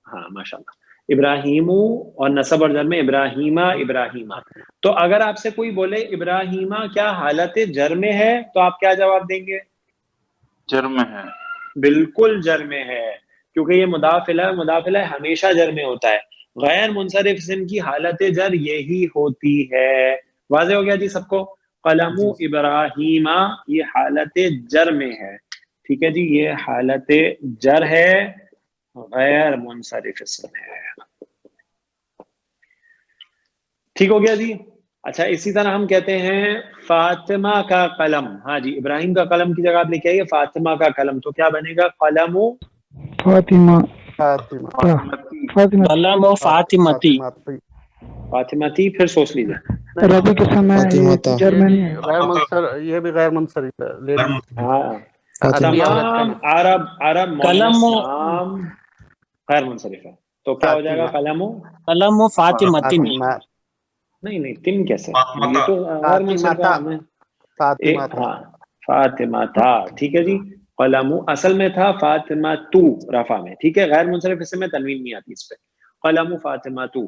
ہاں ماشاءاللہ. ابراہیم اور نصب اور جر میں ابراہیمہ. ابراہیمہ. تو اگر آپ سے کوئی بولے ابراہیمہ کیا حالت جر میں ہے تو آپ کیا جواب دیں گے؟ جر میں ہے. بالکل جر میں ہے، کیونکہ یہ مضاف الیہ، مضاف الیہ ہمیشہ جر میں ہوتا ہے. غیر منصرف اسم کی حالت جر یہی ہوتی ہے. واضح ہو گیا جی سب کو؟ قلم ابراہیمہ یہ حالت جر میں ہے. ٹھیک ہے جی، یہ حالت جر ہے، غیر منصرف اسم ہے. ٹھیک ہو گیا جی. اچھا، اسی طرح ہم کہتے ہیں فاطمہ کا قلم. ہاں جی، ابراہیم کا قلم کی جگہ آپ لکھ آئیے فاطمہ کا قلم. تو کیا بنے گا؟ قلم فاطمہ. قلم و فاطمتی. فاطمہ تھی. پھر سوچ لیجیے. عربی قسم ہے، فاطمہ. جر میں نہیں ہے. غیر منصرف، یہ بھی غیر منصرف ہے. ہاں، عربی حالت کا تمام نہیں. عرب قلم مؤنث و نام غیر منصرف ہے. تو کیا ہو جائے گا؟ قلم قلم و فاطمتن. نہیں، تم کیسے؟ فاطمہ یہ تو غیر منصرف ہے. فاطمہ. ہاں، فاطمہ تھا. ٹھیک ہے جی. قلم اصل میں تھا فاطمہ تو رفع میں. ٹھیک ہے، غیر منصرف اسم میں تنوین نہیں آتی اس پہ. قلم فاطمہ تو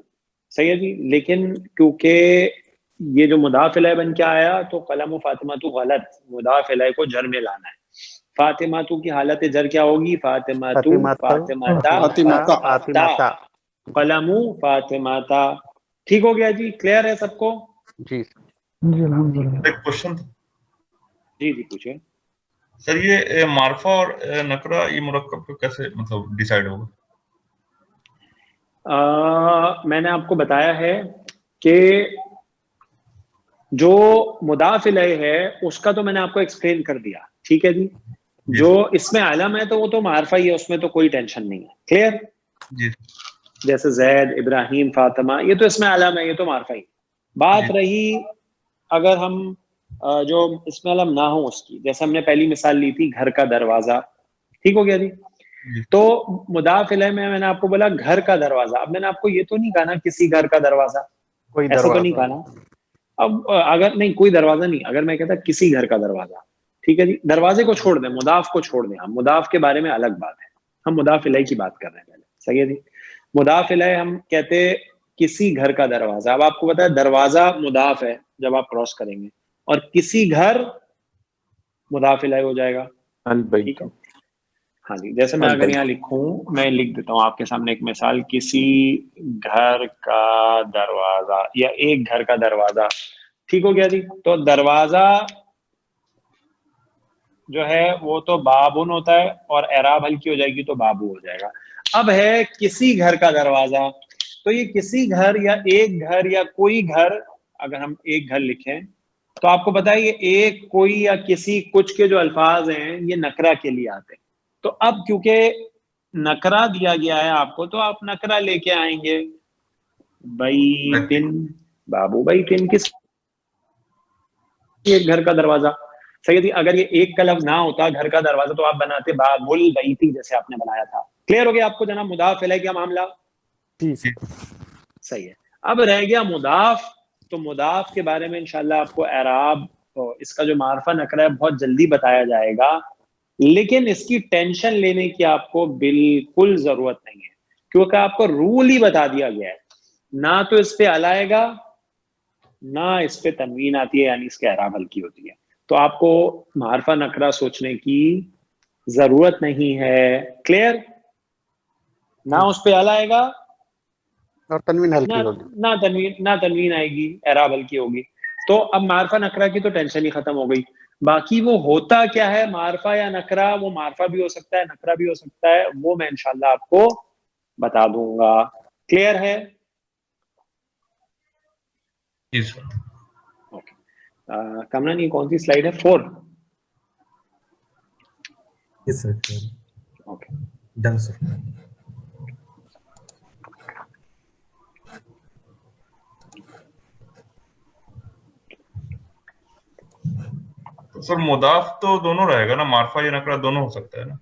صحیح ہے جی. لیکن کیونکہ یہ جو مضاف الیہ بن کے آیا تو قلم فاطمہ تو غلط، مضاف الیہ کو جر میں لانا ہے. فاطمہ تو کی حالت جر کیا ہوگی؟ فاطمہ تو، فاطمہ تا، قلم فاطمہ تا. ٹھیک ہو گیا جی، کلیئر ہے سب کو؟ جی الحمدللہ. ایک کوشچن تھا جی پوچھیں. سر، یہ معرفہ اور نکرہ یہ مرکب کو کیسے مطلب ڈیسائیڈ ہوگا؟ میں نے آپ کو بتایا ہے کہ جو مضاف الیہ ہے اس کا تو میں نے آپ کو ایکسپلین کر دیا. ٹھیک ہے جی. جو اس میں علم ہے تو وہ تو معرفہ ہی ہے، اس میں تو کوئی ٹینشن نہیں ہے. کلیئر؟ جی. جیسے زید، ابراہیم، فاطمہ، یہ تو اس میں علم ہے، یہ تو معرفہ ہی. بات رہی اگر ہم جو اس میں علم نہ ہو اس کی، جیسے ہم نے پہلی مثال لی تھی گھر کا دروازہ. ٹھیک ہو گیا جی. تو مضاف الیہ میں نے آپ کو بولا گھر کا دروازہ. اب میں نے آپ کو یہ تو نہیں کہا نا کسی گھر کا دروازہ، ایسا تو نہیں کہا نا. اب اگر نہیں کوئی دروازہ نہیں، اگر میں کہتا کسی گھر کا دروازہ، ٹھیک ہے جی, دروازے کو چھوڑ دیں, مضاف کو چھوڑ دیں, ہم مضاف کے بارے میں الگ بات ہے, ہم مضاف الیہ کی بات کر رہے ہیں پہلے. صحیح ہے جی. مضاف الیہ ہم کہتے کسی گھر کا دروازہ. اب آپ کو پتا ہے دروازہ مضاف ہے جب آپ کراس کریں گے, اور کسی گھر مضاف الیہ ہو جائے گا. ٹھیک ہے ہاں جی. جیسے میں اگر یہاں لکھوں, میں لکھ دیتا ہوں آپ کے سامنے ایک مثال, کسی گھر کا دروازہ یا ایک گھر کا دروازہ. ٹھیک ہو گیا جی. تو دروازہ جو ہے وہ تو بابن ہوتا ہے, اور اعراب ہلکی ہو جائے گی تو بابو ہو جائے گا. اب ہے کسی گھر کا دروازہ, تو یہ کسی گھر یا ایک گھر یا کوئی گھر, اگر ہم ایک گھر لکھیں تو آپ کو پتا ہے یہ ایک, کوئی یا کسی, کچھ کے جو الفاظ ہیں یہ نکرہ کے لیے آتے ہیں. تو اب کیونکہ نکرہ دیا گیا ہے آپ کو, تو آپ نکرہ لے کے آئیں گے. بیتن, بابو بیتن, کس ایک گھر کا دروازہ. صحیح تھی. اگر یہ ایک کا لفظ نہ ہوتا گھر کا دروازہ تو آپ بناتے باب البیتی جیسے آپ نے بنایا تھا. کلیئر ہو گیا آپ کو جناب مضاف الیہ کا معاملہ؟ جی صحیح ہے. اب رہ گیا مضاف. تو مضاف کے بارے میں انشاءاللہ آپ کو اعراب, اس کا جو معرفہ نکرہ ہے بہت جلدی بتایا جائے گا, لیکن اس کی ٹینشن لینے کی آپ کو بالکل ضرورت نہیں ہے, کیونکہ آپ کو رول ہی بتا دیا گیا ہے. نہ تو اس پہ ال آئے گا, نہ اس پہ تنوین آتی ہے, یعنی اس کے اعراب ہلکی ہوتی ہے. تو آپ کو معرفہ نکرہ سوچنے کی ضرورت نہیں ہے. کلیئر؟ نہ اس پہ ال آئے گا, اور تنوین ہلکی ہوگی, نہ تنوین آئے گی, اعراب ہلکی ہوگی. تو اب معرفہ نکرہ کی تو ٹینشن ہی ختم ہو گئی. باقی وہ ہوتا کیا ہے معرفہ یا نکرہ, وہ معرفہ بھی ہو سکتا ہے, نکرہ بھی ہو سکتا ہے, وہ میں انشاءاللہ آپ کو بتا دوں گا. کلیئر ہے؟ جی سر. کمران یہ کون سی سلائیڈ ہے؟ 4. اوکے ڈن سر. تو سر مضاف تو دونوں رہے گا نا, معرفہ یا نکرہ دونوں ہو سکتا ہے نا؟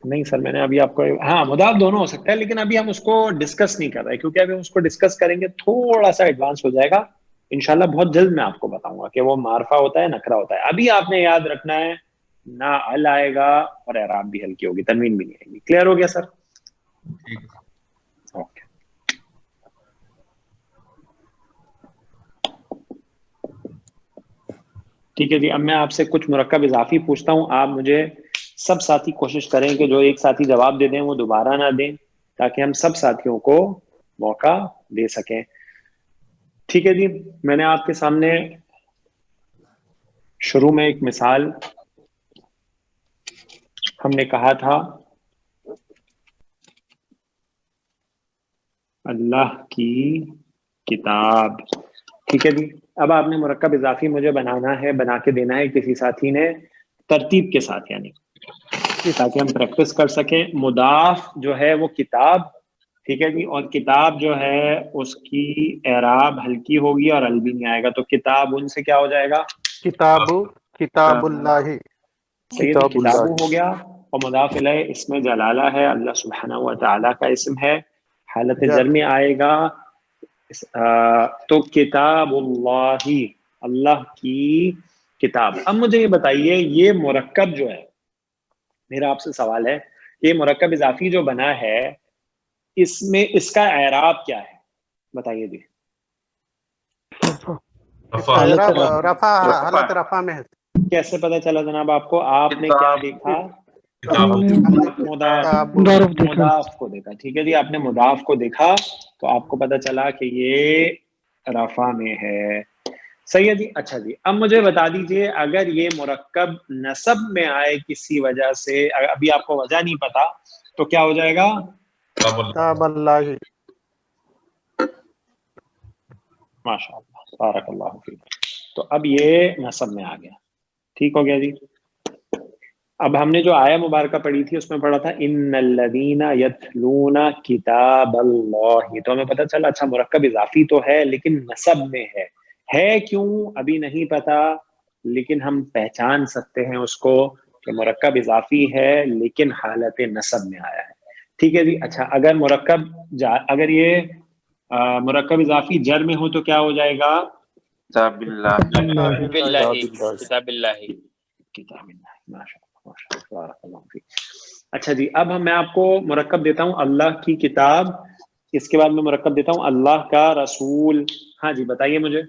نہیں سر, میں نے ابھی آپ کو, ہاں مضاف دونوں ہو سکتا ہے, لیکن ابھی ہم اس کو ڈسکس نہیں کر رہے, کیونکہ ابھی ہم اس کو ڈسکس کریں گے تھوڑا سا ایڈوانس ہو جائے گا. انشاءاللہ بہت جلد میں آپ کو بتاؤں گا کہ وہ معرفہ ہوتا ہے نکرہ ہوتا ہے. ابھی آپ نے یاد رکھنا ہے نہ ال آئے گا اور اعراب بھی ہلکی ہوگی, تنوین بھی نہیں آئے گی. کلیئر ہو گیا سر؟ ٹھیک ہے. اوکے. ٹھیک ہے جی. اب میں آپ سے کچھ مرکب اضافی پوچھتا ہوں, آپ مجھے سب ساتھی کوشش کریں کہ جو ایک ساتھی جواب دے دیں وہ دوبارہ نہ دیں, تاکہ ہم سب ساتھیوں کو موقع دے سکیں. ٹھیک ہے جی. میں نے آپ کے سامنے شروع میں ایک مثال ہم نے کہا تھا, اللہ کی کتاب. ٹھیک ہے جی. اب آپ نے مرکب اضافی مجھے بنانا ہے, بنا کے دینا ہے کسی ساتھی نے ترتیب کے ساتھ, یعنی تاکہ ہم پریکٹس کر سکیں. مضاف جو ہے وہ کتاب, ٹھیک ہے جی, اور کتاب جو ہے اس کی اعراب ہلکی ہوگی اور ال بھی نہیں آئے گا. تو کتاب ان سے کیا ہو جائے گا؟ کتاب اللہ. کتاب ہو گیا. اور مضاف الیہ اس میں جلالہ ہے, اللہ سبحانہ و تعالیٰ کا اسم ہے, حالت جر میں آئے گا. تو کتاب اللہ, اللہ کی کتاب. اب مجھے یہ بتائیے, یہ مرکب جو ہے, میرا آپ سے سوال ہے, یہ مرکب اضافی جو بنا ہے اس میں اس کا اعراب کیا ہے؟ بتائیے جی. حالت رفع میں ہے. کیسے پتا چلا جناب آپ کو؟ آپ نے کیا دیکھا؟ مضاف کو دیکھا. ٹھیک ہے جی, آپ نے مضاف کو دیکھا تو آپ کو پتا چلا کہ یہ رفع میں ہے. صحیح ہے جی. اچھا جی, اب مجھے بتا دیجئے اگر یہ مرکب نصب میں آئے کسی وجہ سے, ابھی آپ کو وجہ نہیں پتا, تو کیا ہو جائے گا؟ کتاب اللہ. ماشاء اللہ, بارک اللہ فیک. تو اب یہ نصب میں آ گیا. ٹھیک ہو گیا جی. اب ہم نے جو آیہ مبارکہ پڑھی تھی اس میں پڑھا تھا ان الذین یتلون کتاب اللہ. تو ہمیں پتہ چلا اچھا مرکب اضافی تو ہے لیکن نصب میں ہے کیوں ابھی نہیں پتا, لیکن ہم پہچان سکتے ہیں اس کو کہ مرکب اضافی ہے لیکن حالت نصب میں آیا ہے. ٹھیک ہے جی. اچھا, اگر یہ مرکب اضافی جر میں ہو تو کیا ہو جائے گا؟ کتاب اللہ. کتاب اللہ. کتاب اللہ، ماشاءاللہ ماشاءاللہ بارک اللہ فیک۔ اچھا جی، اب میں آپ کو مرکب دیتا ہوں اللہ کی کتاب، اس کے بعد میں مرکب دیتا ہوں اللہ کا رسول۔ ہاں جی بتائیے مجھے۔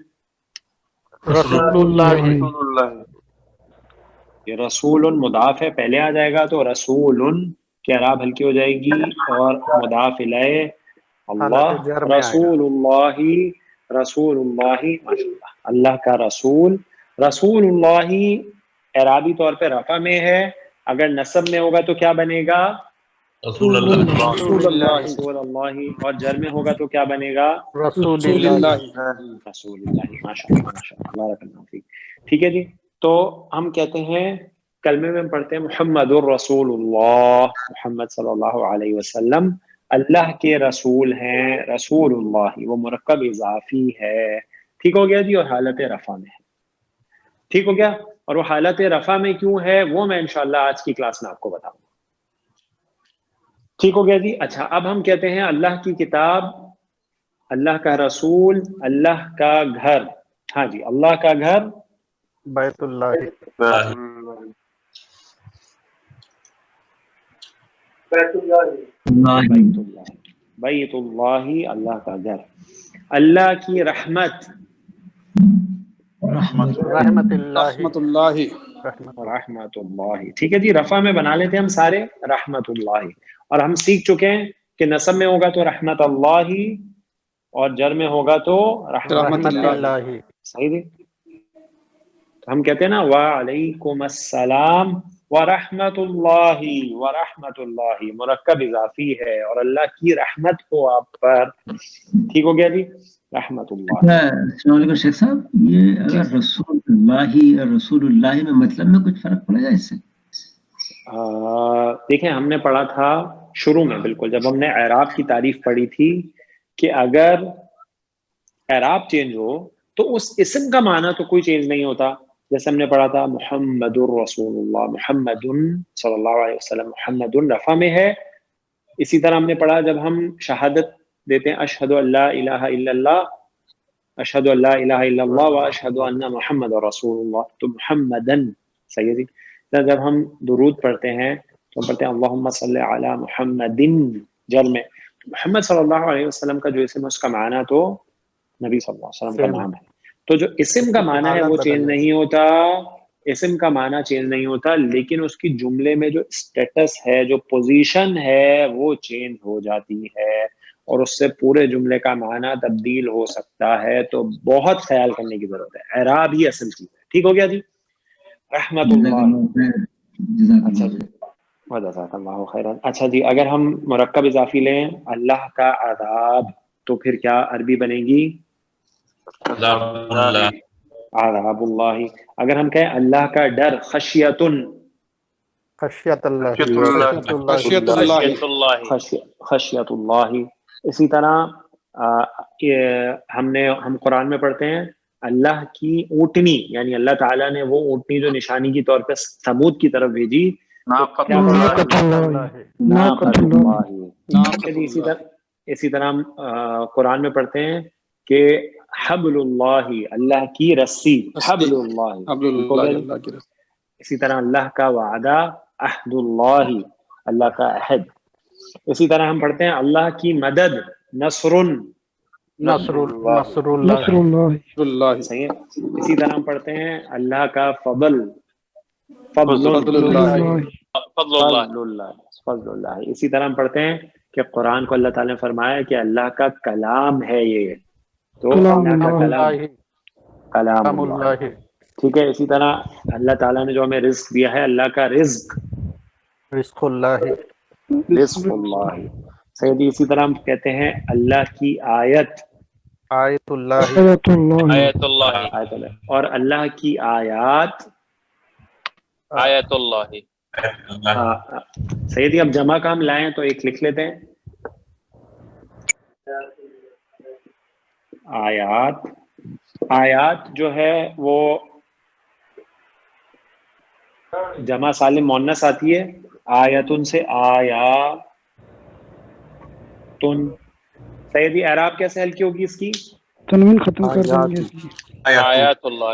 رسول اللہ، یہ رسول مضاف ہے، پہلے آ جائے گا تو رسول کی اعراب ہلکی ہو جائے گی، اور مضاف الیہ اللہ، حالت جر میں آئے گا۔ رسول اللہ، رسول اللہ، ماشاءاللہ اللہ کا رسول۔ رسول اللہ اعرابی طور پہ رفع میں ہے، اگر نصب میں ہوگا تو کیا بنے گا؟ رسول اللہ، رسول اللہ، رسول اللہ، اور جر میں ہوگا تو کیا بنے گا؟ رسول رسول اللہ۔ اللہ، رسول اللہ، ماشاءاللہ ماشاءاللہ بارک اللہ فیک۔ ٹھیک ہے جی، تو ہم کہتے ہیں کلمے میں پڑھتے ہیں محمد الرسول اللہ، محمد صلی اللہ علیہ وسلم اللہ کے رسول ہیں، رسول اللہ وہ مرکب اضافی ہے، ٹھیک ہو گیا جی، اور حالت رفع میں ہے، ٹھیک ہو گیا۔ اور وہ حالت رفع میں کیوں ہے وہ میں انشاءاللہ آج کی کلاس میں آپ کو بتاؤں گا، ٹھیک ہو گیا جی۔ اچھا، اب ہم کہتے ہیں اللہ کی کتاب، اللہ کا رسول، اللہ کا گھر۔ ہاں جی، اللہ کا گھر بیت اللہ، بیت اللہ، اللہ کا گھر۔ اللہ کی رحمت، رحمت اللہ، رحمت اللہ، رحمت اللہ، ٹھیک ہے جی، رفع میں بنا لیتے ہیں ہم سارے رحمت اللہ، اور ہم سیکھ چکے ہیں کہ نصب میں ہوگا تو رحمت اللہ، اور جر میں ہوگا تو رحمت اللہ، صحیح جی۔ تو ہم کہتے ہیں نا وعلیکم السلام ورحمت اللہ، ورحمت اللہ مرکب اضافی ہے، اور اللہ کی رحمت ہو آپ پر، ٹھیک ہو گیا جی، رحمت اللہ۔ السلام علیکم شیخ صاحب، یہ اگر رسول اللہ اور رسول اللہ میں مطلب میں کچھ فرق پڑے گا اس سے؟ دیکھیں ہم نے پڑھا تھا شروع میں، بالکل جب ہم نے اعراب کی تعریف پڑھی تھی، کہ اگر اعراب چینج ہو تو اس اسم کا معنی تو کوئی چینج نہیں ہوتا، جیسے ہم نے پڑھا تھا محمد الرسول اللہ، محمد صلی اللہ علیہ وسلم، محمد رفع میں ہے۔ اسی طرح ہم نے پڑھا جب ہم شہادت دیتے ہیں اشہد ان لا الہ الا اللہ، اشہد ان لا الہ الا اللہ و اشہد ان محمد رسول اللہ، تو محمدن، صحیح ہے جی۔ جب ہم درود پڑھتے ہیں تو ہم پڑھتے ہیں اللہم صلی علی محمد، جر میں محمد صلی اللہ علیہ وسلم کا جو اسم ہے اس کا معنی تو نبی صلی اللہ علیہ وسلم کا نام ہے، تو جو اسم کا معنی ہے وہ چینج نہیں ہوتا، اسم کا معنی چینج نہیں ہوتا، لیکن اس کی جملے میں جو اسٹیٹس ہے، جو پوزیشن ہے وہ چینج ہو جاتی ہے، اور اس سے پورے جملے کا معنی تبدیل ہو سکتا ہے، تو بہت خیال کرنے کی ضرورت ہے، اعراب ہی اصل چیز ہے، ٹھیک ہو گیا جی، رحمت اللہ۔ اچھا جی، جزاک اللہ خیرا۔ اچھا جی، اگر ہم مرکب اضافی لیں اللہ کا عذاب، تو پھر کیا عربی بنے گی؟ عذاب اللہ، عذاب اللہ۔ اگر ہم کہیں اللہ کا ڈر، خشیتن، خشیت اللہ، خشیت اللہ، خشیت اللہ، خشیت اللہ۔ اسی طرح ہم قرآن میں پڑھتے ہیں اللہ کی اونٹنی، یعنی اللہ تعالیٰ نے وہ اونٹنی جو نشانی کے طور پہ ثمود کی طرف بھیجی، ناقۃ کیا اللہ، ناقۃ اللہ۔ اسی طرح ہم قرآن میں پڑھتے ہیں کہ حبل اللہ، اللہ کی رسی، حبل اللہ، عبد اللہ، اللہ کی رسول، اسی طرح اللہ کا وعدہ، عہد اللہ، اللہ کا عہد۔ اسی طرح ہم پڑھتے ہیں اللہ کی مدد، نصر، نصر اللہ، نصر اللہ، اللہ، صحیح ہے۔ اسی طرح ہم پڑھتے ہیں اللہ کا فضل، فضل فضل اللہ، فضل اللہ، فضل اللہ، فضل اللہ۔ اسی طرح ہم پڑھتے ہیں کہ قرآن کو اللہ تعالیٰ نے فرمایا کہ اللہ کا کلام ہے یہ، تو کلام اللہ کا اللہ، کلام اللہ، ٹھیک ہے۔ اسی طرح اللہ تعالیٰ نے جو ہمیں رزق دیا ہے، اللہ کا رزق، رزق اللہ، رزق اللہ، صحیح۔ اسی طرح ہم کہتے ہیں اللہ کی آیت، آیت اللہ، آیت اللہ، آیت اللہ، آیت اللہ، اور اللہ کی آیات، آیت اللہ، سیدی اب جمع کا ہم لائیں تو ایک لکھ لیتے ہیں، آیات۔ آیات جو ہے وہ جمع سالم مؤنث آتی ہے، آیتن سے آیاتن۔ سیدی اعراب کیسے حل کی ہوگی اس کی؟ تنوین ختم کر دیں گے اس کی۔ آیات اللہ،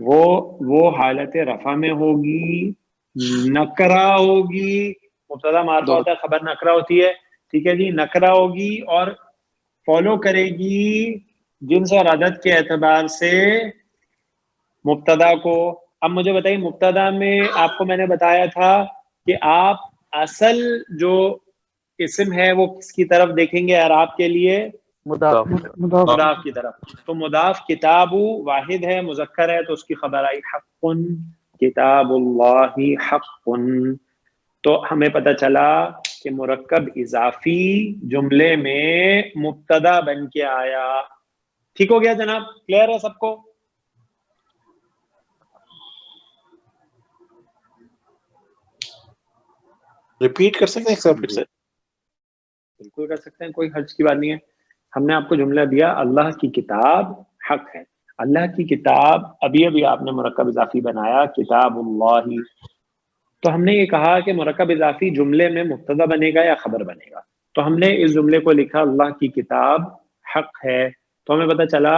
وہ حالت رفع میں ہوگی، نکرہ ہوگی، مبتدا معرفہ ہوتا ہے، خبر نکرہ ہوتی ہے، ٹھیک ہے جی، نکرہ ہوگی اور فالو کرے گی جنس اور عدد کے اعتبار سے مبتدا کو۔ اب مجھے بتائیے مبتدا میں آپ کو میں نے بتایا تھا کہ آپ اصل جو اسم ہے وہ کس کی طرف دیکھیں گے اعراب کے لیے؟ مضاف کی طرف۔ تو مضاف کتاب واحد ہے، مذکر ہے، تو اس کی خبر آئی حق، کتاب اللہ حق۔ تو ہمیں پتہ چلا کہ مرکب اضافی جملے میں مبتدا بن کے آیا۔ ٹھیک ہو گیا جناب؟ کلیئر ہے سب کو؟ ریپیٹ کر سکتے ہیں سر پھر سے؟ بالکل کر سکتے ہیں، کوئی حرج کی بات نہیں ہے۔ ہم نے آپ کو جملہ دیا اللہ کی کتاب حق ہے، اللہ کی کتاب، ابھی آپ نے مرکب اضافی بنایا کتاب اللہ، تو ہم نے یہ کہا کہ مرکب اضافی جملے میں مبتدا بنے گا یا خبر بنے گا، تو ہم نے اس جملے کو لکھا اللہ کی کتاب حق ہے۔ تو ہمیں پتہ چلا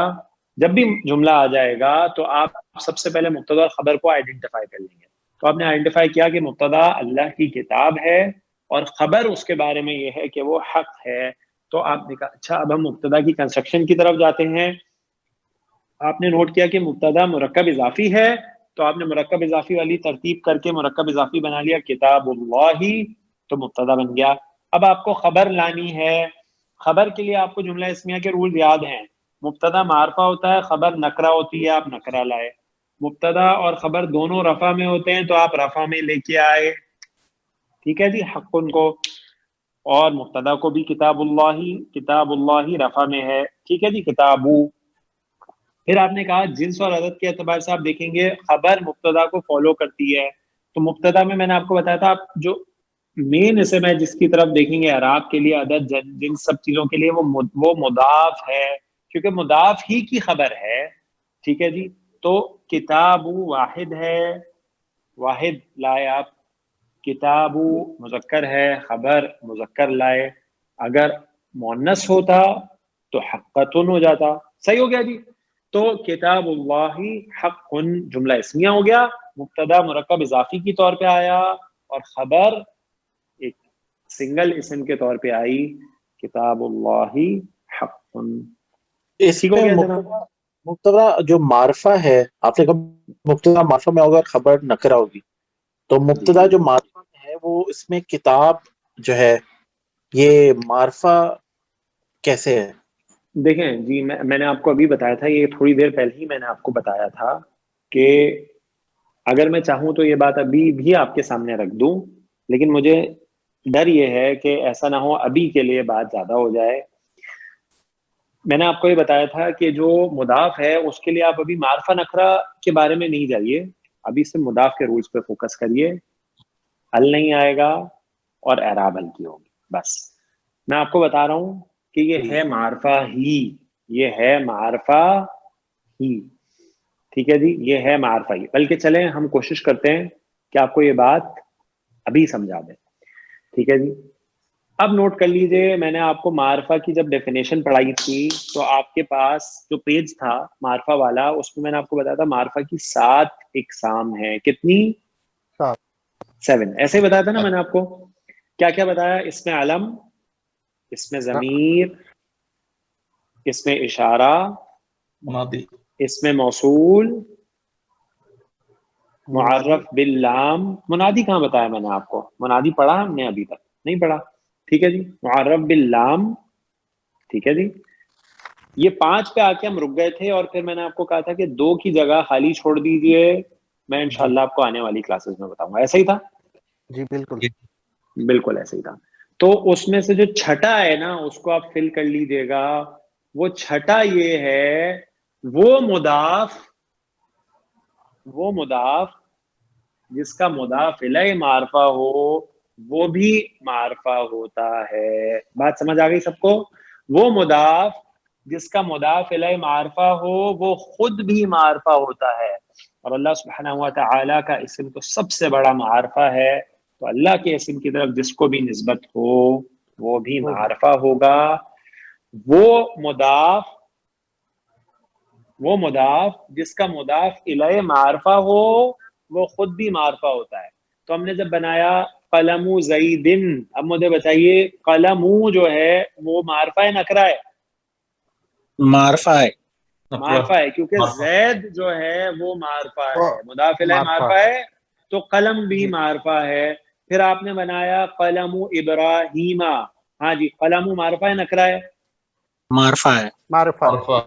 جب بھی جملہ آ جائے گا تو آپ سب سے پہلے مبتدا اور خبر کو آئیڈینٹیفائی کر لیں گے۔ تو آپ نے آئیڈینٹیفائی کیا کہ مبتدا اللہ کی کتاب ہے اور خبر اس کے بارے میں یہ ہے کہ وہ حق ہے۔ تو آپ نے کہا اچھا اب ہم مبتدا کی کنسٹرکشن کی طرف جاتے ہیں۔ آپ نے نوٹ کیا کہ مبتدا مرکب اضافی ہے، تو آپ نے مرکب اضافی والی ترتیب کر کے مرکب اضافی بنا لیا کتاب اللہ، تو مبتدا بن گیا۔ اب آپ کو خبر لانی ہے، خبر کے لیے آپ کو جملہ اسمیہ کے رول یاد ہیں، مبتدا معرفہ ہوتا ہے، خبر نکرہ ہوتی ہے، آپ نکرہ لائے، مبتدا اور خبر دونوں رفع میں ہوتے ہیں تو آپ رفع میں لے کے آئے، ٹھیک ہے جی، حق ان کو، اور مبتدا کو بھی کتاب اللہ رفع میں ہے، ٹھیک ہے جی، کتابو۔ پھر آپ نے کہا جنس اور عدد کے اعتبار سے آپ دیکھیں گے خبر مبتدا کو فالو کرتی ہے، تو مبتدا میں نے آپ کو بتایا تھا آپ جو مین اسم ہے جس کی طرف دیکھیں گے اعراب کے لیے، عدد، جن سب چیزوں کے لیے وہ مضاف ہے، کیونکہ مضاف ہی کی خبر ہے، ٹھیک ہے جی۔ تو کتاب واحد ہے، واحد لائے آپ، کتاب مذکر ہے، خبر مذکر لائے، اگر مؤنث ہوتا تو حقتن ہو جاتا، صحیح ہو گیا جی۔ تو کتاب اللہ حق جملہ اسمیہ ہو گیا، مبتدا مرکب اضافی کی طور پہ آیا اور خبر ایک سنگل اسم کے طور پہ آئی کتاب اللہ حق۔ اس میں مبتدا جو معرفہ ہے، آپ نے کہا مبتدا معرفہ میں ہوگا، خبر نکرہ ہوگی، تو مبتدا جو معرفہ میں ہے وہ اس میں کتاب جو ہے یہ معرفہ کیسے ہے؟ دیکھیں جی، میں نے آپ کو ابھی بتایا تھا، یہ تھوڑی دیر پہلے ہی میں نے آپ کو بتایا تھا کہ اگر میں چاہوں تو یہ بات ابھی بھی آپ کے سامنے رکھ دوں، لیکن مجھے ڈر یہ ہے کہ ایسا نہ ہو ابھی کے لیے بات زیادہ ہو جائے۔ میں نے آپ کو یہ بتایا تھا کہ جو مضاف ہے اس کے لیے آپ ابھی معرفہ نکرہ کے بارے میں نہیں جائیے، ابھی سے مضاف کے رولز پہ فوکس کریے، حل نہیں آئے گا اور اعراب حل کی ہوگی، بس میں آپ کو بتا رہا ہوں کہ یہ ہے معرفہ ہی، یہ ہے معرفہ ہی، ٹھیک ہے جی، یہ ہے معرفہ ہی۔ بلکہ چلیں ہم کوشش کرتے ہیں کہ آپ کو یہ بات ابھی سمجھا دیں، ٹھیک ہے جی۔ اب نوٹ کر لیجئے، میں نے آپ کو معرفہ کی جب ڈیفینیشن پڑھائی تھی تو آپ کے پاس جو پیج تھا معرفہ والا، اس میں نے آپ کو بتایا تھا معرفہ کی 7 اقسام ہیں، کتنی؟ 7، ایسے ہی بتایا تھا نا میں نے آپ کو۔ کیا کیا بتایا؟ اس میں علم، اس میں ضمیر، اس میں اشارہ، اس میں موصول، معرف باللام، منادی کہاں بتایا میں نے آپ کو؟ منادی پڑھا ہم نے؟ ابھی تک نہیں پڑھا، ٹھیک ہے جی، معرف باللام، ٹھیک ہے جی۔ یہ 5 پہ آ کے ہم رک گئے تھے اور پھر میں نے آپ کو کہا تھا کہ 2 کی جگہ خالی چھوڑ دیجئے، میں انشاءاللہ آپ کو آنے والی کلاسز میں بتاؤں گا، ایسا ہی تھا جی بالکل بالکل ایسا ہی تھا۔ تو اس میں سے جو چھٹا ہے نا اس کو آپ فل کر لیجئے گا، وہ چھٹا یہ ہے وہ مضاف جس کا مضاف الیہ معرفہ ہو وہ بھی معرفہ ہوتا ہے، بات سمجھ آ گئی سب کو؟ وہ مضاف جس کا مضاف الیہ معرفہ ہو وہ خود بھی معرفہ ہوتا ہے، اور اللہ سبحانہ و تعالی کا اسم تو سب سے بڑا معرفہ ہے، تو اللہ کے اسم کی طرف جس کو بھی نسبت ہو وہ بھی معرفہ ہوگا۔ وہ مضاف وہ مضاف جس کا مضاف الیہ معرفہ ہو وہ خود بھی معرفہ ہوتا ہے. تو ہم نے جب بنایا قلم زیدن، اب مجھے بتائیے قلم جو ہے وہ معرفہ ہے نکرہ ہے؟ معرفہ ہے. معرفہ ہے، کیونکہ زید جو ہے وہ معرفہ ہے، مضاف الیہ معرفہ ہے، تو قلم بھی معرفہ ہے. پھر آپ نے بنایا قلم ابراہیم، ہاں جی قلم معرفہ ہے نکرہ ہے؟ معرفہ ہے. معرفہ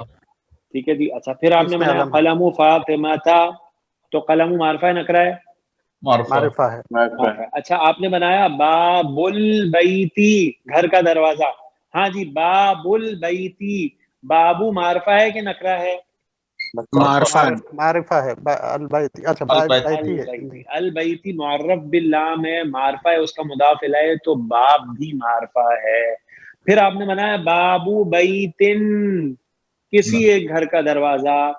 ٹھیک ہے جی. اچھا پھر آپ نے بنایا قلم فاطمہ تھا، تو قلم معرفہ ہے نکرہ ہے؟ معرفہ ہے. معرفہ ہے. اچھا آپ نے بنایا باب البیتی، گھر کا دروازہ، ہاں جی باب البیتی، بابو معرفہ ہے کہ نکرہ ہے؟ معرفہ ہے. معرفہ ہے. البیتی، اچھا بیتی ہے. البیتی، البیتی معرف باللام ہے، معرفہ ہے اس کا مضاف الیہ، تو باب بھی معرفہ ہے. پھر آپ نے بنایا بابو بیتن، کسی ایک گھر کا دروازہ.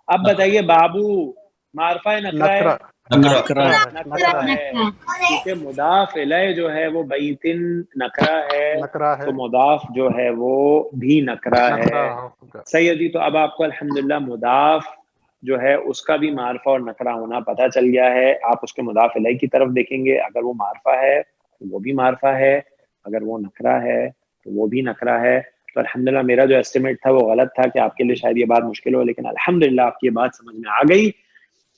اب بتائیے بابو معرفہ ہے نکرہ ہے؟ نکرہ. نکرہ ہے، کیونکہ مضاف الیہ جو ہے وہ بیتن نکرہ ہے، تو مضاف جو ہے وہ بھی نکرہ ہے. صحیح ہے جی. تو اب آپ کو الحمدللہ مضاف جو ہے اس کا بھی معرفہ اور نکرہ ہونا پتہ چل گیا ہے. آپ اس کے مضاف الیہ کی طرف دیکھیں گے، اگر وہ معرفہ ہے تو وہ بھی معرفہ ہے، اگر وہ نکرہ ہے تو وہ بھی نکرہ ہے. تو الحمدللہ میرا جو ایسٹیمیٹ تھا وہ غلط تھا کہ آپ کے لیے شاید یہ بات مشکل ہو، لیکن الحمدللہ آپ کی یہ بات سمجھ میں آ گئی.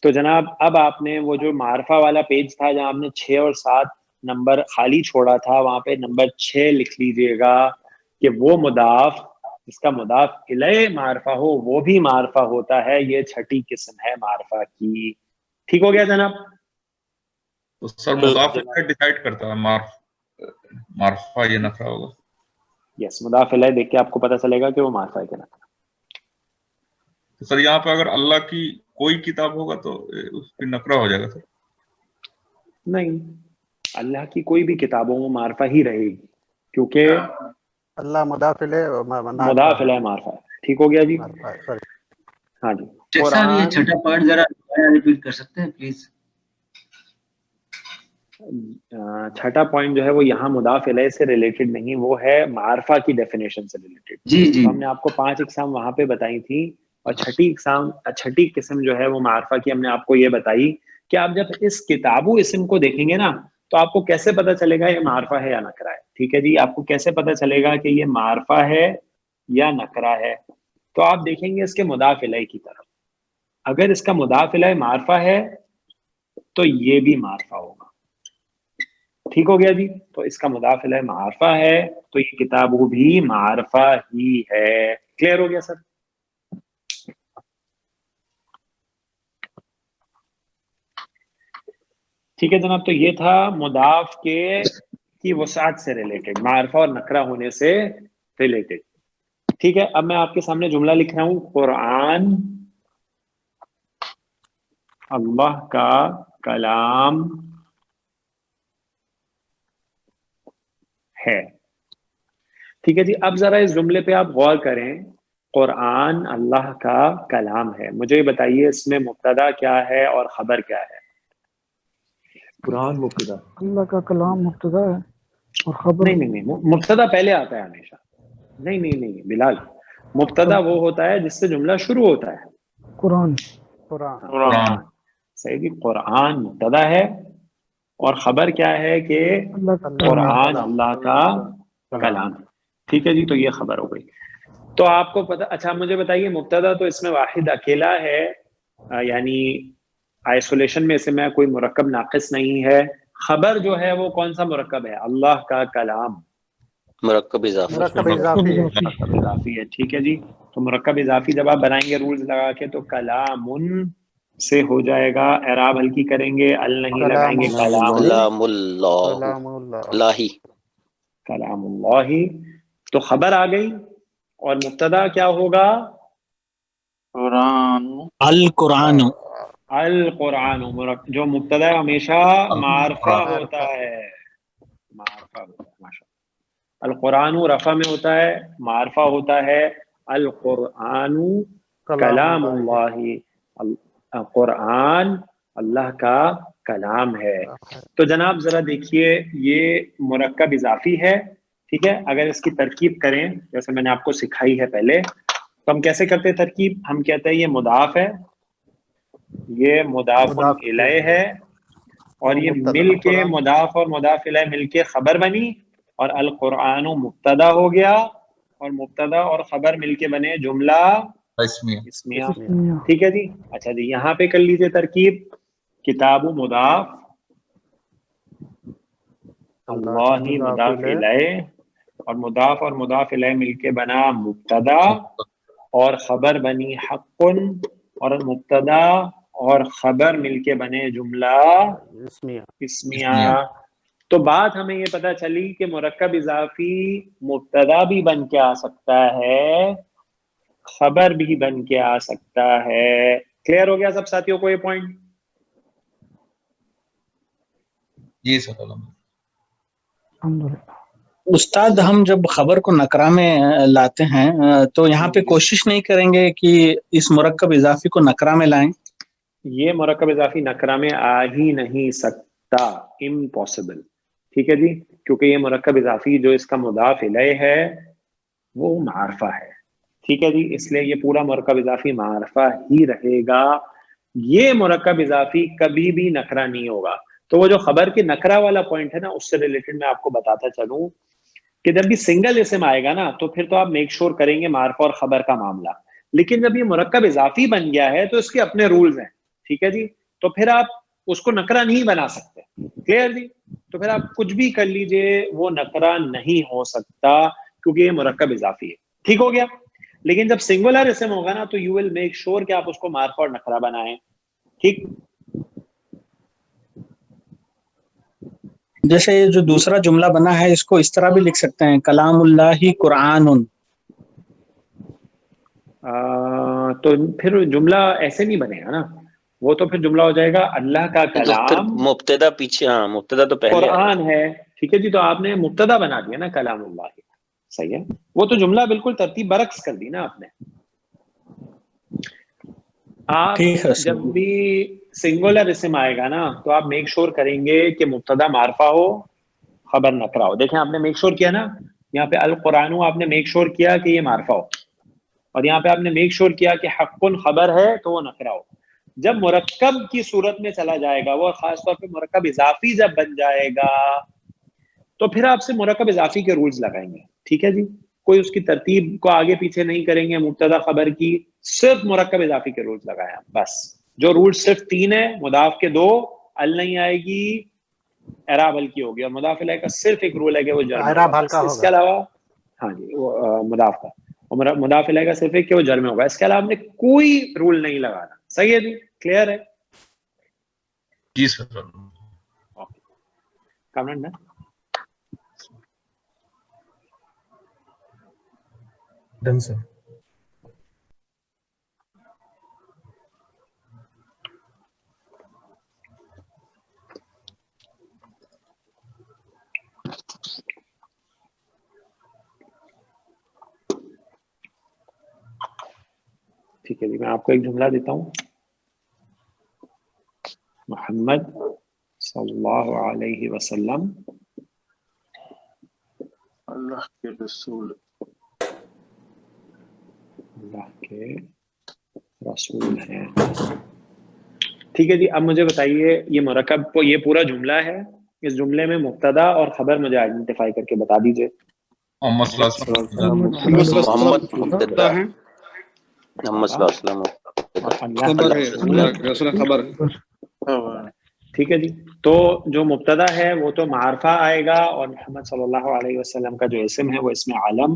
تو جناب اب آپ نے وہ جو معرفہ والا پیج تھا جہاں آپ نے 6 اور 7 نمبر خالی چھوڑا تھا، وہاں پہ نمبر 6 لکھ لیجئے گا کہ وہ مضاف جس کا مضاف الیہ معرفہ ہو وہ بھی معرفہ ہوتا ہے. یہ چھٹی قسم ہے معرفہ کی. ٹھیک ہو گیا جناب؟ تو سر مضاف الیہ ڈیسائیڈ کرتا ہے معرفہ یہ نکرہ ہوگا. یس، مضاف الیہ دیکھ کے آپ کو پتہ چلے گا کہ وہ معرفہ ہے کہ نکرہ. تو سر یہاں پہ اگر اللہ کی کوئی کتاب ہوگا تو اس پہ نکرہ ہو جائے گا سر؟ نہیں، اللہ کی کوئی بھی کتابوں میں معرفہ ہی رہے گی، کیونکہ اللہ مضاف الیہ مضاف الیہ معرفہ ہے. ٹھیک ہو گیا جی؟ ہاں جی. شیخ صاحب یہ چھٹا پوائنٹ ذرا ریپیٹ کر سکتے ہیں پلیز؟ چھٹا پوائنٹ جو ہے وہ یہاں مضاف الیہ سے ریلیٹڈ نہیں، وہ ہے معرفہ کی ڈیفینیشن سے ریلیٹڈ. جی جی. تو ہم نے آپ کو 5 اقسام وہاں پہ بتائی تھی، اور چھٹی قسم جو ہے وہ معرفہ کی ہم نے آپ کو یہ بتائی کہ آپ جب اس کتابو اسم کو دیکھیں گے نا تو آپ کو کیسے پتہ چلے گا یہ معرفہ ہے یا نکرہ ہے. ٹھیک ہے جی. آپ کو کیسے پتہ چلے گا کہ یہ معرفہ ہے یا نکرہ ہے؟ تو آپ دیکھیں گے اس کے مضاف الیہ کی طرف. اگر اس کا مضاف الیہ معرفہ ہے تو یہ بھی معرفہ ہوگا. ٹھیک ہو گیا جی. تو اس کا مضاف الیہ معرفہ ہے تو یہ کتاب بھی معرفہ ہی ہے. کلیئر ہو گیا سر؟ ٹھیک ہے جناب. تو یہ تھا مضاف کی وسعت سے ریلیٹڈ، معرفہ اور نکرہ ہونے سے ریلیٹڈ. ٹھیک ہے. اب میں آپ کے سامنے جملہ لکھ رہا ہوں، قرآن اللہ کا کلام ہے. ٹھیک ہے جی. اب ذرا اس جملے پہ آپ غور کریں، قرآن اللہ کا کلام ہے. مجھے یہ بتائیے اس میں مبتدا کیا ہے اور خبر کیا ہے؟ قرآن مبتدا، اللہ کا کلام مبتدا ہے اور خبر نہیں، مبتدا پہلے آتا ہے ہمیشہ. نہیں بلال، مبتدا وہ ہوتا ہے جس سے جملہ شروع ہوتا ہے. قرآن. قرآن. صحیح جی. قرآن مبتدا ہے اور خبر کیا ہے کہ اللہ کا قرآن اللہ کا کلام. ٹھیک ہے جی. تو یہ خبر ہو گئی. تو آپ کو پتہ، اچھا مجھے بتائیے مبتدا تو اس میں واحد اکیلا ہے، یعنی آئسولیشن میں اس میں کوئی مرکب ناقص نہیں ہے. خبر جو ہے وہ کون سا مرکب ہے؟ اللہ کا کلام مرکب اضافی ہے. ٹھیک ہے جی. تو مرکب اضافی جب آپ بنائیں گے رولز لگا کے تو کلام سے ہو جائے گا. اعراب ہلکی کریں گے، ال نہیں لگائیں گے، کلام اللہ، کلام اللہ. تو خبر آ گئی اور مبتدا کیا ہوگا؟ القرآن. القرآن. جو مبتدا ہمیشہ معرفہ ہوتا ہے. ماشاء القرآن رفع میں ہوتا ہے، معرفہ ہوتا ہے. القرآن کلام اللہ، قرآن اللہ کا کلام ہے. تو جناب ذرا دیکھیے یہ مرکب اضافی ہے. ٹھیک ہے. اگر اس کی ترکیب کریں جیسے میں نے آپ کو سکھائی ہے پہلے، تو ہم کیسے کرتے ہیں ترکیب؟ ہم کہتے ہیں یہ مضاف ہے، یہ مضاف الیہ ہے، اور یہ مل کے مضاف اور مضاف الیہ مل کے خبر بنی، اور القرآن مبتدا ہو گیا، اور مبتدا اور خبر مل کے بنے جملہ اسمیہ. ٹھیک ہے جی. اچھا جی، یہاں پہ کر لیجیے ترکیب. کتاب مضاف، اللہ مضاف الیہ، اور مضاف الیہ مل کے بنا مبتدا، اور خبر بنی حق، اور مبتدا اور خبر مل کے بنے جملہ اسمیہ. تو بات ہمیں یہ پتہ چلی کہ مرکب اضافی مبتدا بھی بن کے آ سکتا ہے، خبر بھی بن کے آ سکتا ہے. کلیئر ہو گیا سب ساتھیوں کو یہ پوائنٹ؟ جی سر. استاد ہم جب خبر کو نکرہ میں لاتے ہیں تو یہاں پہ کوشش نہیں کریں گے کہ اس مرکب اضافی کو نکرہ میں لائیں؟ یہ مرکب اضافی نکرہ میں آ ہی نہیں سکتا، امپاسبل. ٹھیک ہے جی، کیونکہ یہ مرکب اضافی جو اس کا مضاف الیہ ہے وہ معرفہ ہے. ٹھیک ہے جی، اس لیے یہ پورا مرکب اضافی معرفہ ہی رہے گا. یہ مرکب اضافی کبھی بھی نکرہ نہیں ہوگا. تو وہ جو خبر کے نکرہ والا پوائنٹ ہے نا، اس سے ریلیٹڈ میں آپ کو بتاتا چلوں کہ جب بھی سنگل اسم آئے گا نا تو پھر تو آپ میک شور کریں گے معرفہ اور خبر کا معاملہ، لیکن جب یہ مرکب اضافی بن گیا ہے تو اس کے اپنے رولز ہیں. ٹھیک ہے جی، تو پھر آپ اس کو نکرہ نہیں بنا سکتے. کلیئر جی؟ تو پھر آپ کچھ بھی کر لیجئے وہ نکرہ نہیں ہو سکتا کیونکہ یہ مرکب اضافی ہے. ٹھیک ہو گیا؟ لیکن جب سنگولر اسم ہوگا نا تو یو ول میک شور کہ آپ اس کو معرفہ اور نکرہ بنائیں. ٹھیک؟ جیسے یہ جو دوسرا جملہ بنا ہے اس کو اس طرح بھی لکھ سکتے ہیں، کلام اللہ قرآن. تو پھر جملہ ایسے نہیں بنے گا نا، وہ تو پھر جملہ ہو جائے گا اللہ کا تو پھر کلام مبتدا پیچھے، ہاں مبتدا تو پہلے قرآن ہے. ٹھیک ہے جی، تو آپ نے مبتدا بنا دیا نا کلام اللہ. صحیح ہے، وہ تو جملہ بالکل ترتیب برعکس کر دی نا آپ نے. آپ جب بھی سنگولر اسم آئے گا نا تو آپ میک شور کریں گے کہ مبتدا معرفہ ہو، خبر نکرہ ہو. دیکھیں آپ نے میک شور کیا نا، یہاں پہ القرآن آپ نے میک شور کیا کہ یہ معرفہ ہو، اور یہاں پہ آپ نے میک شور کیا کہ حق خبر ہے تو وہ نکرہ ہو. جب مرکب کی صورت میں چلا جائے گا وہ، خاص طور پہ مرکب اضافی جب بن جائے گا تو پھر آپ سے مرکب اضافی کے رولز لگائیں گے. ٹھیک ہے جی، کوئی اس کی ترتیب کو آگے پیچھے نہیں کریں گے مبتدا خبر کی، صرف مرکب اضافی کے رولز لگائیں بس. جو رول صرف 3 ہیں، مضاف کے 2، ال نہیں آئے گی، اعراب ال کی ہوگی، اور مضاف الیہ کا صرف ایک رول ہے کہ وہ جر میں ہوگا. اس کے علاوہ ہاں جی وہ مضاف کا، اور مضاف الیہ کا صرف ایک کہ وہ جر میں ہوگا. اس کے علاوہ ہم نے کوئی رول نہیں لگانا. صحیح ہے جی؟ کلیئر ہے؟ جی سر. کامنٹ نا ڈن سر. ٹھیک ہے جی، میں آپ کو ایک جملہ دیتا ہوں. محمد صلی اللہ علیہ وسلم اللہ کے رسول، اللہ کے رسول ہیں. ٹھیک ہے جی، اب مجھے بتائیے یہ مرکب کو، یہ پورا جملہ ہے، اس جملے میں مبتدا اور خبر مجھے آئیڈینٹیفائی کر کے بتا دیجیے. محمد صلی اللہ علیہ وسلم. محمد مبتدا، ہے محمد صلی اللہ علیہ وسلم اور اللہ خبر کے ہے، رسول. اللہ کے رسول خبر ہے. ٹھیک ہے جی، تو جو مبتدا ہے وہ تو معرفہ آئے گا، اور محمد صلی اللہ علیہ وسلم کا جو اسم ہے وہ اسم عالم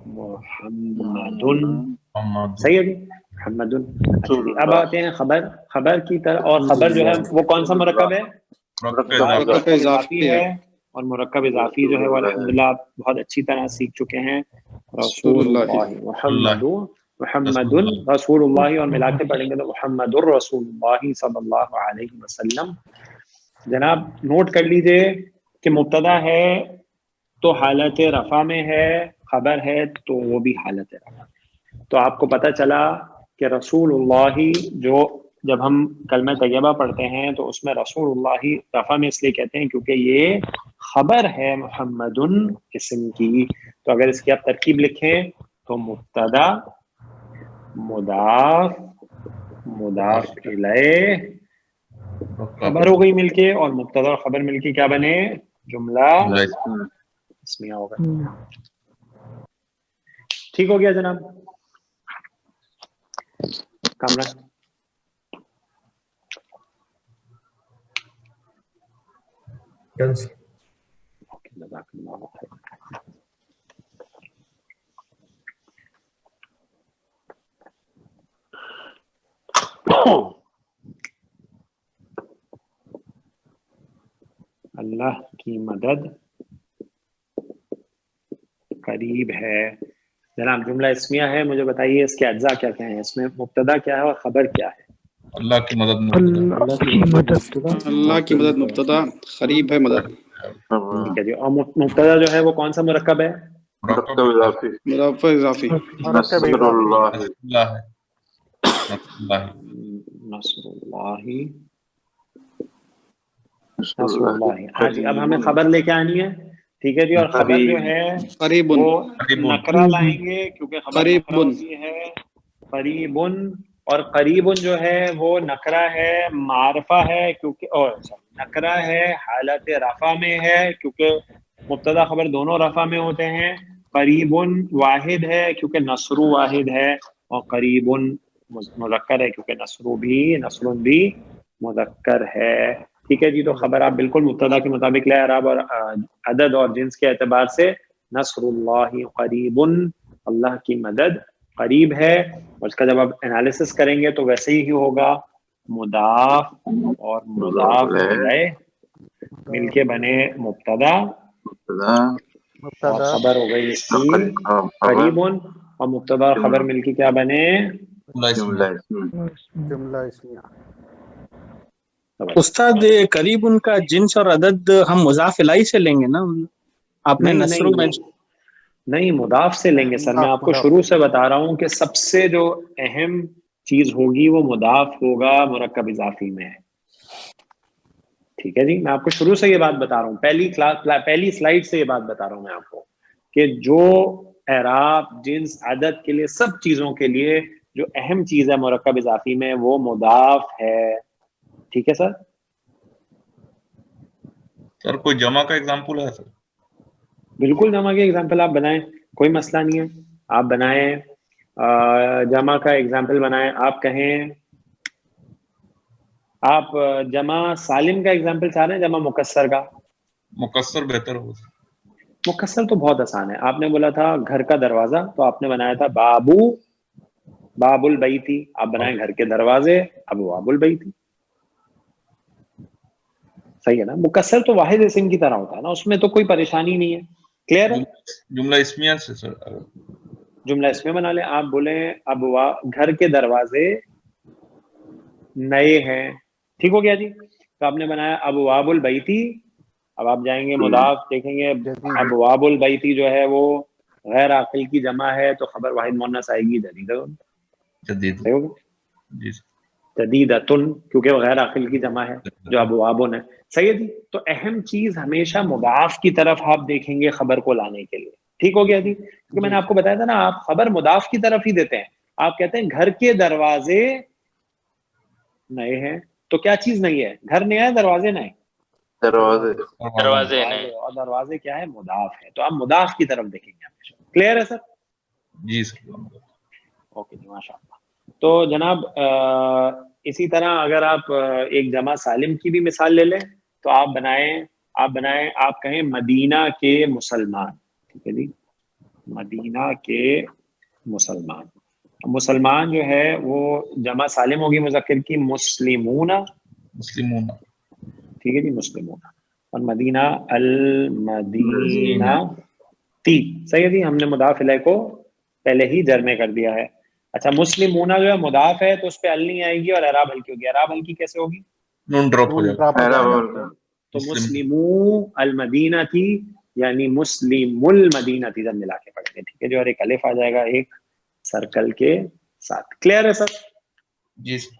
محمد. صحیح ہے جی، محمد. اچھا جی، اب آتے ہیں خبر کی طرح. اور خبر جو ہے وہ کون سا مرکب ہے؟ مرکب اضافی ہے. اور مرکب اضافی جو ہے وہ الحمدللہ آپ بہت اچھی طرح سیکھ چکے ہیں. رسول اللہ محمد رسول اللہ، اور ملا کے پڑھیں گے تو محمد الرسول اللہ صلی اللہ علیہ وسلم. جناب نوٹ کر لیجئے کہ مبتدا ہے تو حالت رفع میں ہے، خبر ہے تو وہ بھی حالت رفع. تو آپ کو پتہ چلا کہ رسول اللہ، جو جب ہم کلمہ طیبہ پڑھتے ہیں تو اس میں رسول اللہ رفع میں اس لیے کہتے ہیں کیونکہ یہ خبر ہے محمد اسم کی. تو اگر اس کی آپ ترکیب لکھیں تو مبتدا مضاف مضاف الیہ خبر ہو گئی مل کے، اور مبتدا اور خبر مل کے کیا بنے؟ جملہ اسمیہ ہوگا. ٹھیک ہو گیا جناب؟ کامران جزاک اللہ خیر. اللہ کی مدد قریب ہے. جناب جملہ اسمیہ ہے، مجھے بتائیے اس کے اجزاء کیا کیا ہیں؟ اس میں مبتدا کیا ہے اور خبر کیا ہے؟ اللہ کی مدد اللہ کی مدد اللہ کی مدد مبتدا، قریب ہے مدد. ٹھیک ہے جی. اور مبتدا جو ہے وہ کون سا مرکب ہے؟ مرکب اضافی. مضاف اضافی. نصر اللہ. اللہ ہے. نصر اللہ نصر اللہ. ہاں جی، اب ہمیں خبر لے کے آنی ہے. ٹھیک ہے جی. اور خبر جو ہے قریب وہ نکرہ لائیں گے، کیونکہ خبر قریب نکرہ ہوتی ہے. قریبن، اور قریبن جو ہے وہ نکرہ ہے، معرفہ ہے کیونکہ، اور نکرہ ہے حالت رفع میں ہے کیونکہ مبتدا خبر دونوں رفع میں ہوتے ہیں. قریبن واحد ہے کیونکہ نصر واحد ہے، اور قریبن مذکر ہے کیونکہ نصر بھی مذکر ہے. ٹھیک ہے جی. تو خبر آپ بالکل مبتدا کے مطابق لے اعراب اور عدد اور جنس کے اعتبار سے نصر اللہ قریب، اللہ کی مدد قریب ہے. اور اس کا جب آپ انالیسس کریں گے تو ویسے ہی ہوگا، مضاف اور مضاف الیہ مل کے بنے مبتدا، اور خبر ہو گئی اس کی قریب، اور مبتدا اور خبر مل کے کیا بنے؟ جملہ اسمیہ. استاد قریب ان کا جنس اور عدد ہم مضاف الیہ سے لیں گے نا؟ آپ نے نصر نہیں مضاف سے لیں گے سر. میں آپ کو شروع سے بتا رہا ہوں کہ سب سے جو اہم چیز ہوگی وہ مضاف ہوگا مرکب اضافی میں. ٹھیک ہے جی. میں آپ کو شروع سے یہ بات بتا رہا ہوں، پہلی سلائیڈ سے یہ بات بتا رہا ہوں میں آپ کو، کہ جو اعراب جنس عدد کے لیے سب چیزوں کے لیے جو اہم چیز ہے مرکب اضافی میں وہ مضاف ہے. ٹھیک ہے سر؟ سر کوئی جمع کا اگزامپل ہے سر؟ بالکل جمع کے اگزامپل آپ بنائیں، کوئی مسئلہ نہیں ہے. آپ بنائیں جمع کا اگزامپل بنائیں. آپ کہیں آپ جمع سالم کا اگزامپل چاہ رہے ہیں، جمع مکسر کا؟ مکسر بہتر ہو. مکسر تو بہت آسان ہے. آپ نے بولا تھا گھر کا دروازہ، تو آپ نے بنایا تھا باب البیتی. آپ بنائیں گھر کے دروازے، ابواب البیتی. صحیح ہے نا؟ مکسر تو واحد اسم کی طرح ہوتا ہے نا، اس میں تو کوئی پریشانی نہیں ہے. کلیئر ہے؟ جملہ اسمیہ سے سر جملہ اسمیہ بنا لیں. آپ بولیں گھر کے دروازے نئے ہیں. ٹھیک ہو گیا جی. تو آپ نے بنایا ابواب البیتی. اب آپ جائیں گے مضاف دیکھیں گے، ابواب البیتی جو ہے وہ غیر عاقل کی جمع ہے، تو خبر واحد مؤنث آئے گی جدید. جدیدتن، کیونکہ وہ غیر عاقل کی جمع ہے جو ابوابن ہے. صحیح ہے جی. تو اہم چیز ہمیشہ مضاف کی طرف آپ دیکھیں گے خبر کو لانے کے لیے. ٹھیک ہو گیا جی. کیونکہ میں نے آپ کو بتایا تھا نا، آپ خبر مضاف کی طرف ہی دیتے ہیں. آپ کہتے ہیں گھر کے دروازے نئے ہیں، تو کیا چیز نہیں ہے؟ گھر نیا ہے، دروازے نئے؟ دروازے نئے. اور دروازے کیا ہے؟ مضاف ہے. تو آپ مضاف کی طرف دیکھیں گے ہمیشہ. کلیئر ہے سر؟ جی سر. اوکے جی، ماشاء اللہ. تو جناب اسی طرح اگر آپ ایک جمع سالم کی بھی مثال لے لیں تو آپ بنائیں آپ کہیں مدینہ کے مسلمان. ٹھیک ہے جی. مدینہ کے مسلمان. مسلمان جو ہے وہ جمع سالم ہوگی مذکر کی، مسلمون. ٹھیک ہے جی، مسلمون. اور مدینہ المدینہ تی. صحیح ہے جی. ہم نے مضاف الیہ کو پہلے ہی جر میں کر دیا ہے. اچھا، مسلمون جو ہے مضاف ہے تو اس پہ ال نہیں آئے گی اور اعراب ہلکی ہوگی. اعراب ہلکی کیسے ہوگی؟ نون ڈراپ ہو جائے گا. تو مسلمو المدینہ تھی، یعنی مسلم المدینہ تھی جب ملا کے پڑھیں گے. ٹھیک ہے جو، اور ایک الف آ جائے گا ایک سرکل کے ساتھ. کلیئر ہے سر؟ جی سر.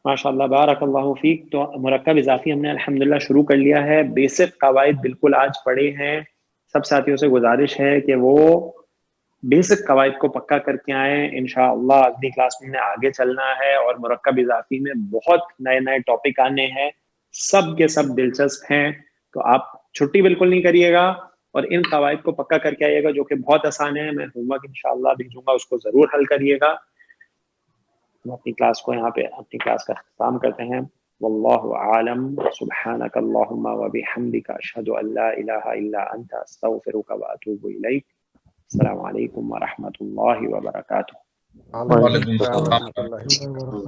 ماشاءاللہ، بارک اللہ فیک. تو مرکب اضافی ہم نے الحمدللہ شروع کر لیا ہے. بیسک قواعد بالکل آج پڑھے ہیں. سب ساتھیوں سے گزارش ہے کہ وہ بیسک قواعد کو پکا کر کے آئیں. انشاءاللہ اگلی کلاس میں آگے چلنا ہے اور مرکب اضافی میں بہت نئے نئے ٹاپک آنے ہیں, سب کے سب دلچسپ ہیں. تو آپ چھٹی بالکل نہیں کریے گا اور ان قواعد کو پکا کر کے آئیے گا جو کہ بہت آسان ہے. میں ہوم ورک انشاءاللہ بھیجوں گا, اس کو ضرور حل کریے گا. ہم اپنی کلاس کو یہاں پہ اپنی کلاس کا اختتام کرتے ہیں. واللہ عالم. سبحانک اللہم وبحمدک اشہد ان لا الہ الا انت استغفرک واتوب الیک. السلام علیکم ورحمۃ اللہ وبرکاتہ. وعلیکم السلام.